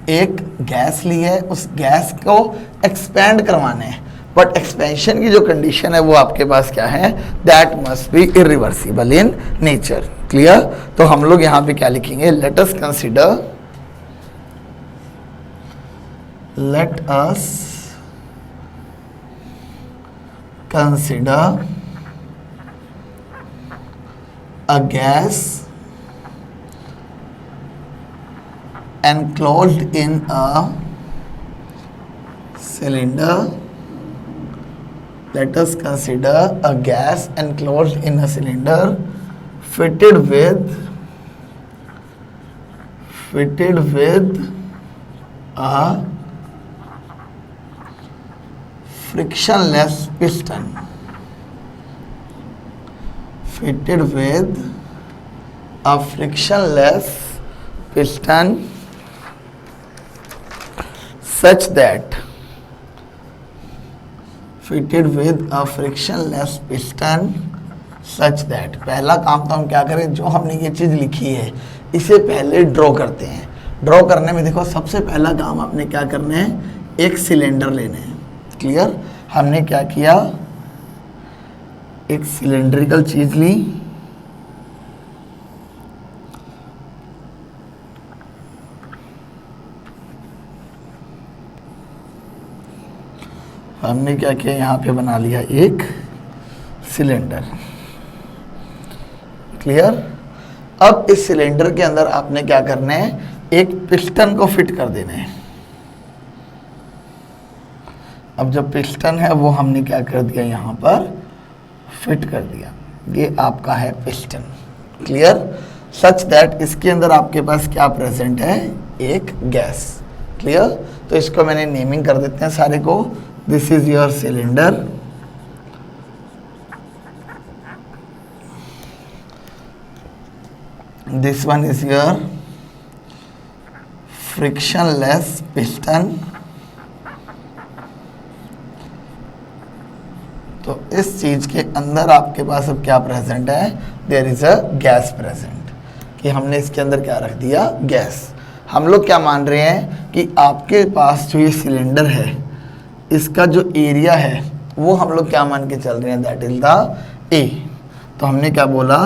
एक गैस ली है, उस गैस को एक्सपेंड करवाना है, बट एक्सपेंशन की जो कंडीशन है वो आपके पास क्या है? That must be irreversible in nature. Clear? तो हम लोग यहाँ पे क्या लिखेंगे? Let us consider a gas enclosed in a cylinder. Let us consider a gas enclosed in a cylinder fitted with a frictionless piston. Fitted with a frictionless piston such that पहला काम तो हम क्या करें, जो हमने ये चीज़ लिखी है इसे पहले ड्रॉ करते हैं। ड्रॉ करने में देखो सबसे पहला काम आपने क्या करना है, एक सिलेंडर लेना है। क्लियर? हमने क्या किया, एक सिलेंड्रिकल चीज ली, हमने क्या किया, यहाँ पे बना लिया एक सिलेंडर। क्लियर? अब इस सिलेंडर के अंदर आपने क्या करना है, एक पिस्टन को फिट कर देना है। अब जो पिस्टन है वो हमने क्या कर दिया, यहाँ पर फिट कर दिया। ये आपका है पिस्टन। क्लियर? सच दैट इसके अंदर आपके पास क्या प्रेजेंट है, एक गैस। क्लियर? तो इसको मैंने नेमिंग कर देते हैं सारे को। This is your cylinder, this one is your frictionless piston. तो इस चीज के अंदर आपके पास अब क्या प्रेजेंट है, there is a gas present, कि हमने इसके अंदर क्या रख दिया, गैस। हम लोग क्या मान रहे हैं कि आपके पास जो ये सिलेंडर है इसका जो एरिया है वो हम लोग क्या मान के चल रहे हैं, दैट इज द ए। तो हमने क्या बोला,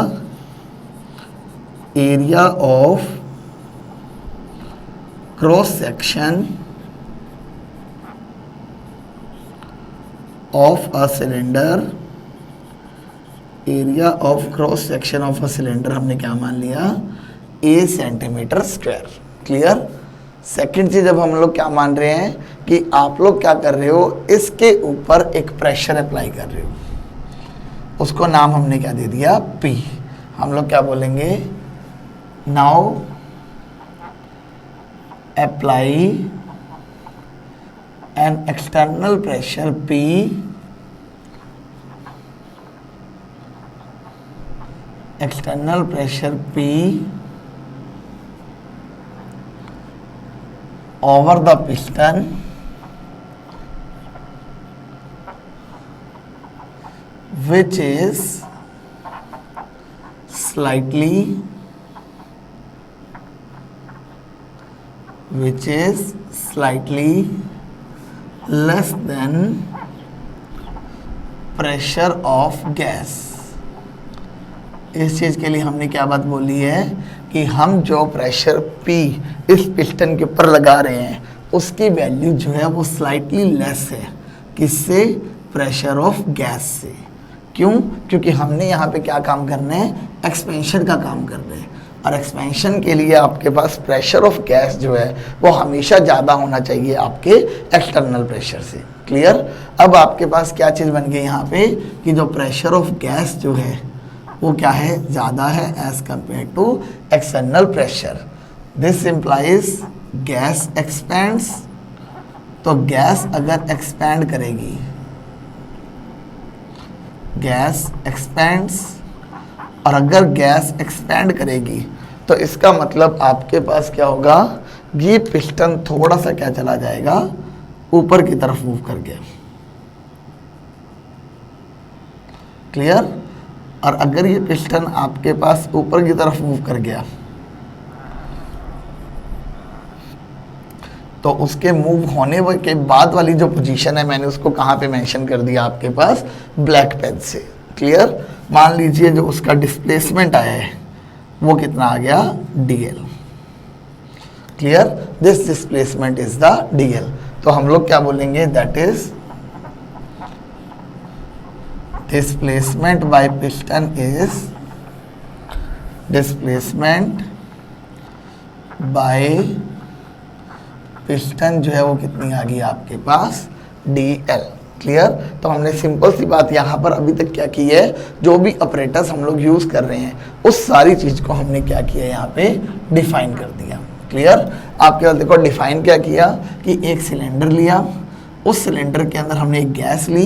area of cross section of a cylinder, area of cross section of a cylinder हमने क्या मान लिया, ए सेंटीमीटर स्क्वायर। क्लियर। सेकंड चीज, अब हम लोग क्या मान रहे हैं कि आप लोग क्या कर रहे हो, इसके ऊपर एक प्रेशर अप्लाई कर रहे हो, उसको नाम हमने क्या दे दिया, पी। हम लोग क्या बोलेंगे, now apply an external pressure P external pressure P over the piston which is slightly less than pressure of gas। इस चीज के लिए हमने क्या बात बोली है कि हम जो प्रेशर P इस पिस्टन के ऊपर लगा रहे हैं उसकी वैल्यू जो है वो स्लाइटली लेस है, किससे, प्रेशर ऑफ गैस से। क्यों, क्योंकि हमने यहाँ पे क्या काम करना है, एक्सपेंशन का काम करना है, और एक्सपेंशन के लिए आपके पास प्रेशर ऑफ गैस जो है वो हमेशा ज़्यादा होना चाहिए आपके एक्सटर्नल प्रेशर से। क्लियर। अब आपके पास क्या चीज़ बन गई यहाँ पे कि जो प्रेशर ऑफ गैस जो है वो क्या है, ज़्यादा है as compare to external pressure. This implies gas expands. तो गैस अगर एक्सपैंड करेगी, गैस एक्सपेंड्स, और अगर गैस एक्सपैंड करेगी तो इसका मतलब आपके पास क्या होगा, ये पिस्टन थोड़ा सा क्या चला जाएगा, ऊपर की तरफ मूव कर गया। क्लियर। और अगर ये पिस्टन आपके पास ऊपर की तरफ मूव कर गया तो उसके मूव होने के बाद वाली जो पोजीशन है मैंने उसको कहाँ पे मेंशन कर दिया, आपके पास ब्लैक पेन से। क्लियर। मान लीजिए जो उसका डिस्प्लेसमेंट आया है वो कितना आ गया, dl। Clear. This displacement is the dl। तो हम लोग क्या बोलेंगे, that is displacement by piston is displacement by piston जो है वो कितनी आ गई आपके पास, dl। क्लियर। तो हमने सिंपल सी बात यहाँ पर अभी तक क्या की है, जो भी ऑपरेटर्स हम लोग यूज कर रहे हैं उस सारी चीज को हमने क्या किया, यहाँ पे डिफाइन कर दिया। क्लियर। आपके पास देखो डिफाइन क्या किया कि एक सिलेंडर लिया, उस सिलेंडर के अंदर हमने एक गैस ली,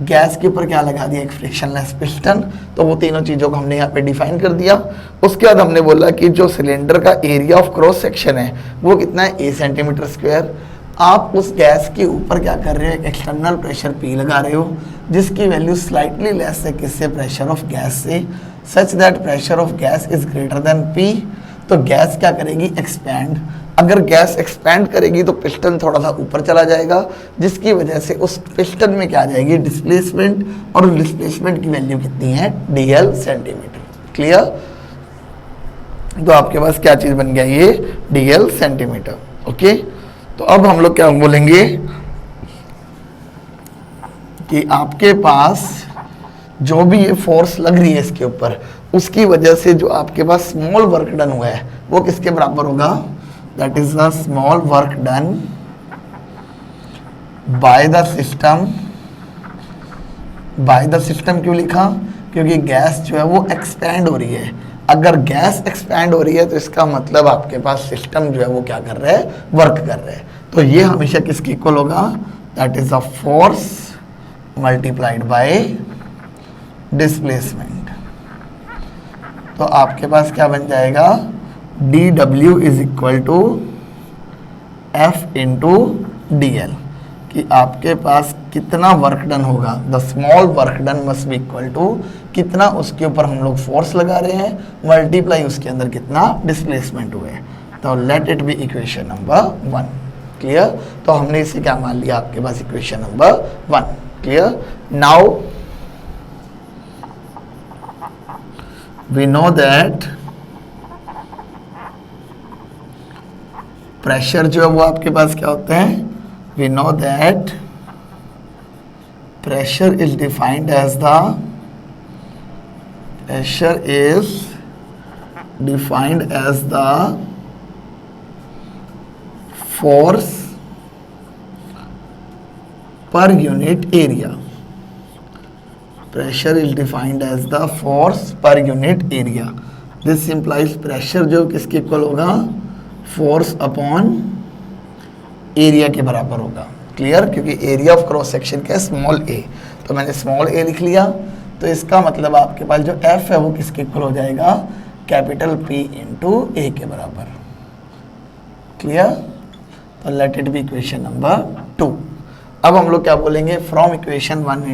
गैस के ऊपर क्या लगा दिया, एक फ्रिक्शनलेस पिस्टन। तो वो तीनों चीज़ों को हमने यहाँ पे डिफाइन कर दिया। उसके बाद हमने बोला कि जो सिलेंडर का एरिया ऑफ क्रॉस सेक्शन है वो कितना है, ए सेंटीमीटर स्क्वायर। आप उस गैस के ऊपर क्या कर रहे हो, एक एक्सटर्नल प्रेशर पी लगा रहे हो जिसकी वैल्यू स्लाइटली लेस है, किससे, प्रेशर ऑफ गैस से, such that pressure of gas is greater than P. तो गैस क्या करेगी, एक्सपैंड। अगर गैस एक्सपैंड करेगी तो पिस्टन थोड़ा सा ऊपर चला जाएगा, जिसकी वजह से उस पिस्टन में क्या आ जाएगी, डिस्प्लेसमेंट, और डिस्प्लेसमेंट की वैल्यू कितनी है, dl सेंटीमीटर। क्लियर। तो आपके पास क्या चीज़ बन गया, ये dl सेंटीमीटर। ओके। तो अब हम लोग क्या बोलेंगे कि आपके पास जो भी ये फोर्स लग रही है इसके ऊपर, उसकी वजह से जो आपके पास स्मॉल वर्क डन हुआ है वो किसके बराबर होगा, that is the small work done by the system. Bye the system क्यों लिखा, क्योंकि गैस जो है वो एक्सपैंड हो रही है। अगर गैस एक्सपैंड हो रही है तो इसका मतलब आपके पास सिस्टम जो है वो क्या कर रहा है, वर्क कर रहा है। तो ये हमेशा किसके इक्वल होगा, that is the force multiplied by displacement. तो आपके पास क्या बन जाएगा, D W is equal to F into D L, कि आपके पास कितना वर्क डन होगा, the small work done must be equal to कितना उसके ऊपर हम लोग फोर्स लगा रहे हैं मल्टीप्लाई उसके अंदर कितना डिस्प्लेसमेंट हुए। तो let it be equation number 1। Clear? तो हमने इसे क्या मान लिया, आपके पास equation number 1। Clear? Now we know that pressure जो है वो आपके पास क्या होते हैं, we know that pressure is defined as the force per unit area. Pressure is defined as the force per unit area. This implies pressure जो किसके इक्वल होगा, फोर्स अपॉन एरिया के बराबर होगा। क्लियर? क्योंकि एरिया ऑफ क्रॉस सेक्शन का small ए, तो मैंने स्मॉल ए लिख लिया, तो इसका मतलब आपके पास जो एफ है वो किसके इक्वल हो जाएगा, कैपिटल पी इंटू ए के बराबर। क्लियर? तो let it be equation number 2। अब हम लोग क्या बोलेंगे, from equation 1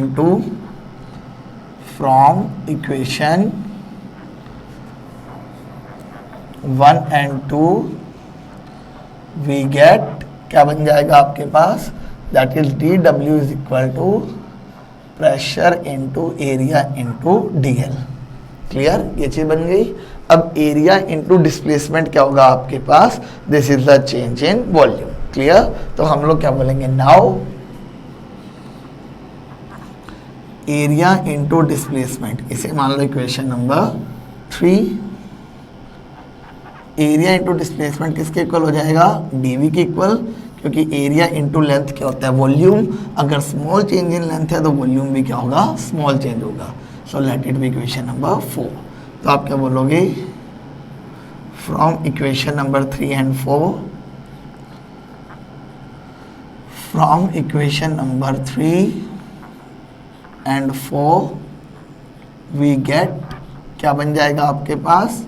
and 2 we get, क्या बन जाएगा आपके पास, that is D W is equal to pressure into area into D L. Clear? ये चीज बन गई। अब एरिया इंटू डिस्प्लेसमेंट क्या होगा आपके पास, this is the change in volume. Clear? तो हम लोग क्या बोलेंगे, नाउ एरिया इंटू डिस्प्लेसमेंट, इसे मान लो equation number 3। Area into displacement किसके इक्वल हो जाएगा, डीवी के इक्वल, क्योंकि एरिया इंटू लेंथ क्या होता है, वॉल्यूम। अगर स्मॉल चेंज इन लेंथ है तो वॉल्यूम भी क्या होगा, स्मॉल चेंज होगा। So let it be equation number 4। तो आप क्या बोलोगे, from equation number 3 and 4, from equation number 3 and 4 we get, क्या बन जाएगा आपके पास,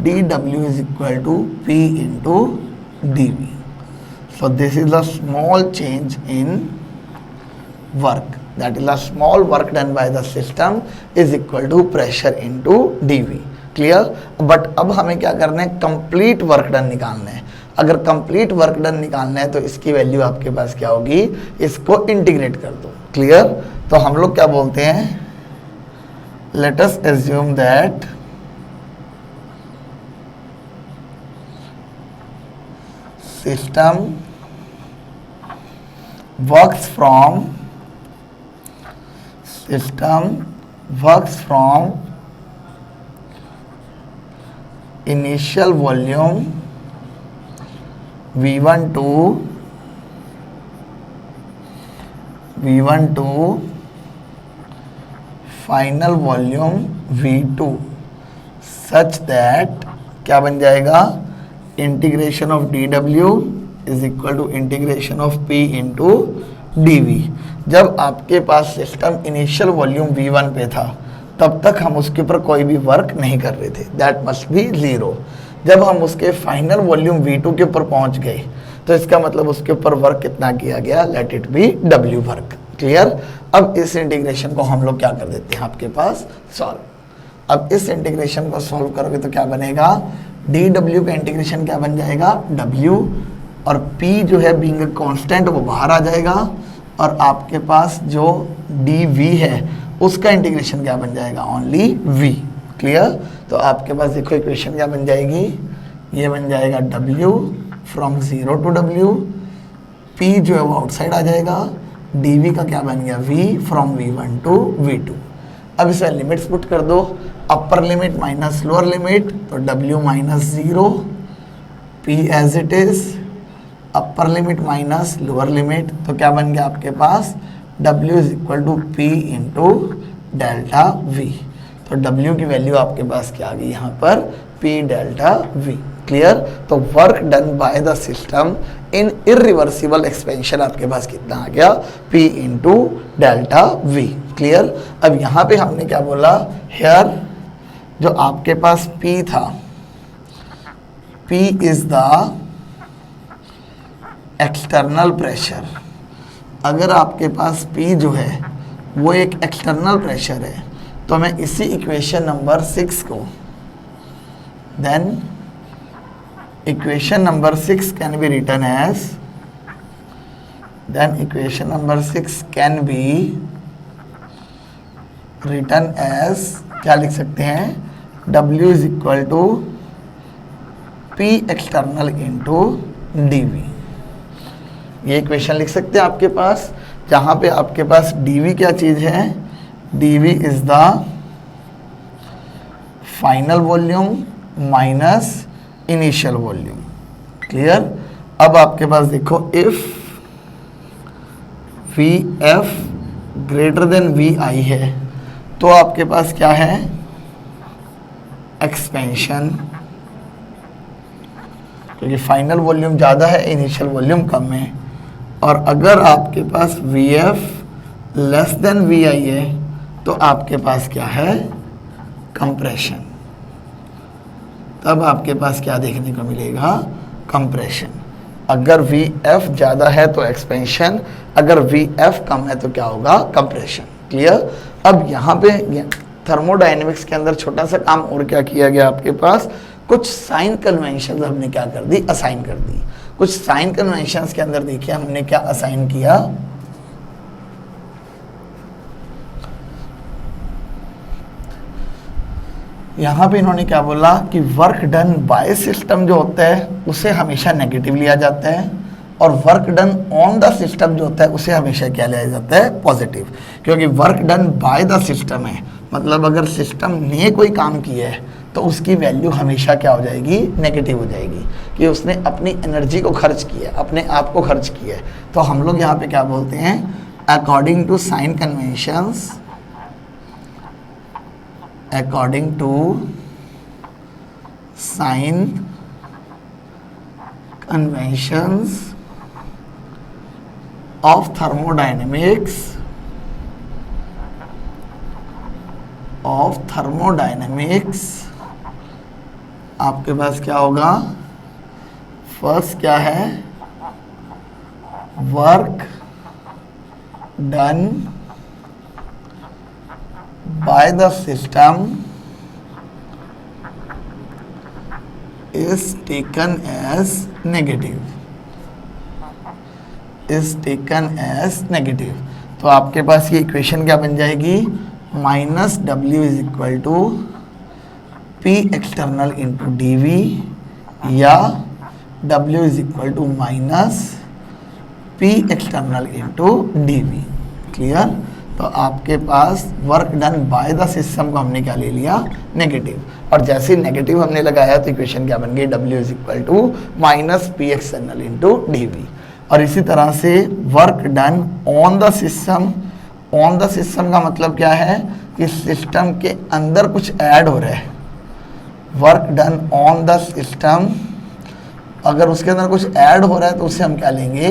dw is equal to p into dv. So this is the small change in work, that is the small work done by the system is equal to pressure into dv. Clear? But अब हमें क्या करना है, complete work done निकालना है। अगर complete work done निकालना है तो इसकी वैल्यू आपके पास क्या होगी, इसको इंटीग्रेट कर दो। क्लियर? तो हम लोग क्या बोलते हैं, let us assume that system works from initial volume V1 to final volume V2 such that क्या बन जाएगा, integration of D W is equal to integration of P into D V. जब आपके पास सिस्टम इनिशियल वॉल्यूम V1 पे था तब तक हम उसके ऊपर कोई भी वर्क नहीं कर रहे थे, दैट मस्ट बी 0। जब हम उसके फाइनल वॉल्यूम V2 के ऊपर पहुंच गए तो इसका मतलब उसके ऊपर वर्क कितना किया गया, late it B W work. Clear? अब इस इंटीग्रेशन को हम लोग क्या कर देते हैं, आपके पास सॉल्व। अब इस इंटीग्रेशन को सॉल्व करोगे तो क्या बनेगा, डी डब्ल्यू का इंटीग्रेशन क्या बन जाएगा, W, और P जो है बीइंग कांस्टेंट वो बाहर आ जाएगा, और आपके पास जो dV है उसका इंटीग्रेशन क्या बन जाएगा, ओनली V। क्लियर? तो आपके पास देखो इक्वेशन क्या बन जाएगी, ये बन जाएगा W from 0 to W, P जो है वो आउटसाइड आ जाएगा, dV का क्या बन गया, V from V1 to V2। अब इसमें लिमिट्स पुट कर दो, upper limit minus lower limit, तो W minus 0, P as it is, upper limit minus lower limit, तो क्या बन गया आपके पास, W is equal to P into delta V। तो W की वैल्यू आपके पास क्या आ गई यहाँ पर, P डेल्टा V। क्लियर? तो work done by the system in irreversible expansion आपके पास कितना आ गया, P into delta V। Clear? अब यहाँ पे हमने क्या बोला, हेयर जो आपके पास P था, P is the external pressure. अगर आपके पास P जो है वो एक एक्सटर्नल प्रेशर है, तो मैं इसी इक्वेशन नंबर 6 को, then equation number 6 can be written as, then equation number 6 can be written as, क्या लिख सकते हैं, W is equal to P external into dV। ये इक्वेशन लिख सकते हैं आपके पास, जहाँ पे आपके पास dV क्या चीज़ है, dV is the final volume minus initial volume. Clear. अब आपके पास देखो, if Vf greater than Vi है तो आपके पास क्या है, एक्सपेंशन, क्योंकि फाइनल वॉल्यूम ज़्यादा है, इनिशियल वॉल्यूम कम है। और अगर आपके पास Vf लेस देन Vi है तो आपके पास क्या है, कंप्रेशन। तब आपके पास क्या देखने को मिलेगा, कंप्रेशन। अगर Vf ज़्यादा है तो एक्सपेंशन, अगर Vf कम है तो क्या होगा, कंप्रेशन। क्लियर। अब यहाँ पे थर्मोडायनेमिक्स के अंदर छोटा सा काम और क्या किया गया, आपके पास कुछ साइन कन्वेंशन हमने क्या कर दी, असाइन कर दी। कुछ साइन कन्वेंशंस के अंदर देखिए हमने क्या असाइन किया, यहाँ पे इन्होंने क्या बोला कि वर्क डन बाय सिस्टम जो होता है उसे हमेशा नेगेटिव लिया जाता है, और work done on the system जो होता है उसे हमेशा क्या लिया जाता है, पॉजिटिव। क्योंकि work done by the system है, मतलब अगर सिस्टम ने कोई काम किया है तो उसकी वैल्यू हमेशा क्या हो जाएगी, नेगेटिव हो जाएगी, कि उसने अपनी एनर्जी को खर्च किया, अपने आप को खर्च किया है। तो हम लोग यहाँ पे क्या बोलते हैं, according to sign conventions, according to sign conventions of thermodynamics, आपके पास क्या होगा, फर्स्ट क्या है, work done by the system is taken as negative, तो आपके पास ये इक्वेशन क्या बन जाएगी, minus W is equal to P external into dV, या W is equal to minus P external into dV। Clear. तो आपके पास work done by the system को हमने क्या ले लिया, नेगेटिव, और जैसे नेगेटिव हमने लगाया तो इक्वेशन क्या बन गई, W is equal to minus P external into dV। और इसी तरह से work done on the system, on the system का मतलब क्या है कि सिस्टम के अंदर कुछ ऐड हो रहा है। Work done on the system, अगर उसके अंदर कुछ ऐड हो रहा है तो उसे हम क्या लेंगे,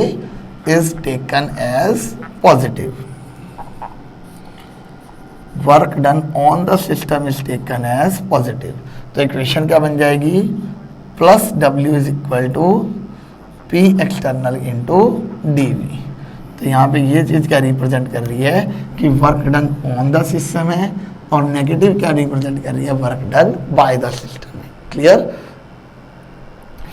is taken as positive. Work done on the system is taken as positive. तो इक्वेशन क्या बन जाएगी, plus W is equal to P external into dV। तो यहाँ पे ये चीज़ क्या रिप्रेजेंट कर रही है कि work done on the system है, और नेगेटिव क्या रिप्रेजेंट कर रही है, work done by the system है। क्लियर।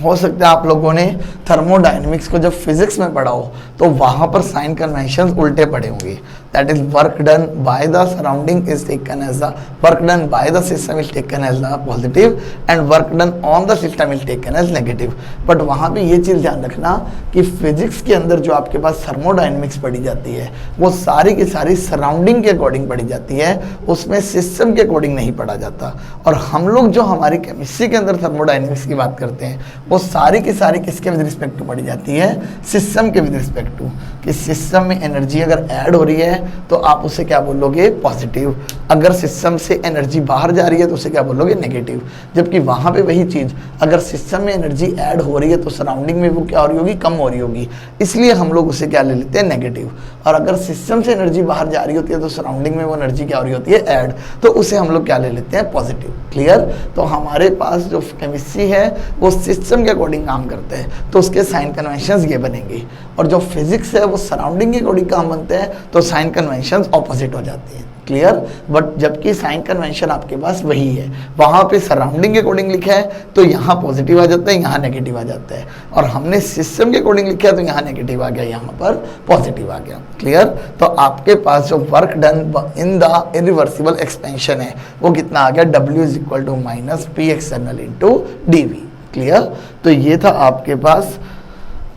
हो सकता है आप लोगों ने थर्मोडायनेमिक्स को जब फिजिक्स में पढ़ा हो तो वहाँ पर साइन कन्वेंशन उल्टे पड़े होंगे। That is work done by the surrounding is taken as the, work done by the system is taken as the positive, and work done on the system is taken as negative. But वहाँ पे ये चीज़ ध्यान रखना कि physics के अंदर जो आपके पास थर्मोडायनेमिक्स पढ़ी जाती है वो सारी की सारी सराउंडिंग के अकॉर्डिंग पढ़ी जाती है, उसमें सिस्टम के अकॉर्डिंग नहीं पढ़ा जाता। और हम लोग जो हमारी केमिस्ट्री के अंदर थर्मोडायनेमिक्स की बात करते हैं वो सारी की सारी किसके विद रिस्पेक्ट टू पढ़ी जाती है, सिस्टम के विद रिस्पेक्ट टू, कि सिस्टम में एनर्जी अगर ऐड हो रही है तो आप उसे क्या बोलोगे, पॉजिटिव। अगर सिस्टम से एनर्जी बाहर जा रही है तो उसे क्या बोलोगे, नेगेटिव। जबकि वहाँ पे वही चीज़, अगर सिस्टम में एनर्जी ऐड हो रही है तो सराउंडिंग में वो क्या हो रही होगी, कम हो रही होगी, इसलिए हम लोग उसे क्या ले लेते हैं, नेगेटिव। और अगर सिस्टम से एनर्जी बाहर जा रही होती है तो सराउंडिंग में वो एनर्जी क्या हो रही होती है, ऐड, तो उसे हम लोग क्या ले लेते हैं, पॉजिटिव। क्लियर। तो हमारे पास जो केमिस्ट्री है वो सिस्टम के अकॉर्डिंग काम करते हैं तो उसके साइन कन्वेंशंस ये बनेंगे, और जो फिजिक्स है वो सराउंडिंग के अकॉर्डिंग काम बनते हैं तो साइन कन्वेंशंस ऑपोजिट हो जाती हैं। क्लियर। बट जबकि साइन कन्वेंशन आपके पास वही है, वहाँ पे सराउंडिंग के अकॉर्डिंग लिखा है तो यहाँ पॉजिटिव आ जाता है, यहाँ नेगेटिव आ जाता है, और हमने सिस्टम के अकॉर्डिंग लिखा है तो यहाँ नेगेटिव आ गया, यहाँ पर पॉजिटिव आ गया। क्लियर। तो आपके पास जो work done in the irreversible expansion है वो कितना आ गया, W is equal to minus P external into DV। Clear. तो ये था आपके पास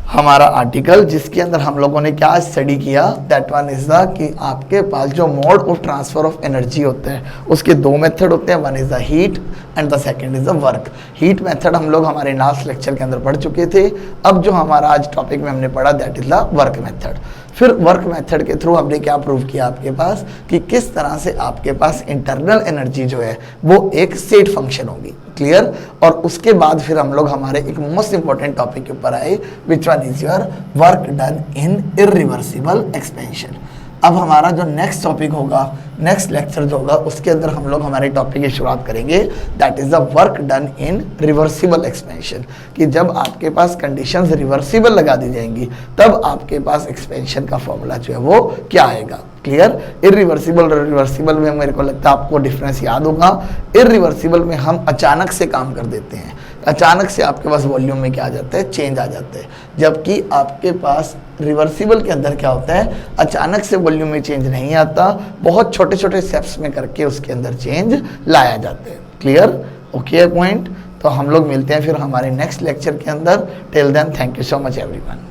हमारा आर्टिकल जिसके अंदर हम लोगों ने क्या स्टडी किया, दैट वन इज द कि आपके पास जो mode of transfer of energy होते हैं उसके दो मेथड होते हैं, one is the heat and the second is the work. Heat method हम लोग हमारे लास्ट लेक्चर के अंदर पढ़ चुके थे। अब जो हमारा आज टॉपिक में हमने पढ़ा that is the work method. फिर वर्क मेथड के थ्रू हमने क्या प्रूव किया आपके पास कि किस तरह से आपके पास इंटरनल एनर्जी जो है वो एक स्टेट फंक्शन होगी। क्लियर। और उसके बाद फिर हम लोग हमारे एक मोस्ट इंपॉर्टेंट टॉपिक के ऊपर आए which one is your work done in irreversible expansion. अब हमारा जो नेक्स्ट टॉपिक होगा, नेक्स्ट लेक्चर जो होगा उसके अंदर हम लोग हमारे टॉपिक की शुरुआत करेंगे that is the work done in reversible expansion, कि जब आपके पास कंडीशंस रिवर्सिबल लगा दी जाएंगी तब आपके पास एक्सपेंशन का फॉर्मूला जो है वो क्या आएगा। क्लियर। इरिवर्सिबल और रिवर्सिबल में मेरे को लगता है आपको डिफरेंस याद होगा। इरिवर्सिबल में हम अचानक से काम कर देते हैं, अचानक से आपके पास वॉल्यूम में क्या आ जाता है, चेंज आ जाता है, जबकि आपके पास रिवर्सिबल के अंदर क्या होता है, अचानक से वॉल्यूम में चेंज नहीं आता, बहुत छोटे छोटे स्टेप्स में करके उसके अंदर चेंज लाया जाता है। क्लियर। Okay point. तो हम लोग मिलते हैं फिर हमारे नेक्स्ट लेक्चर के अंदर। Till then thank you so much everyone.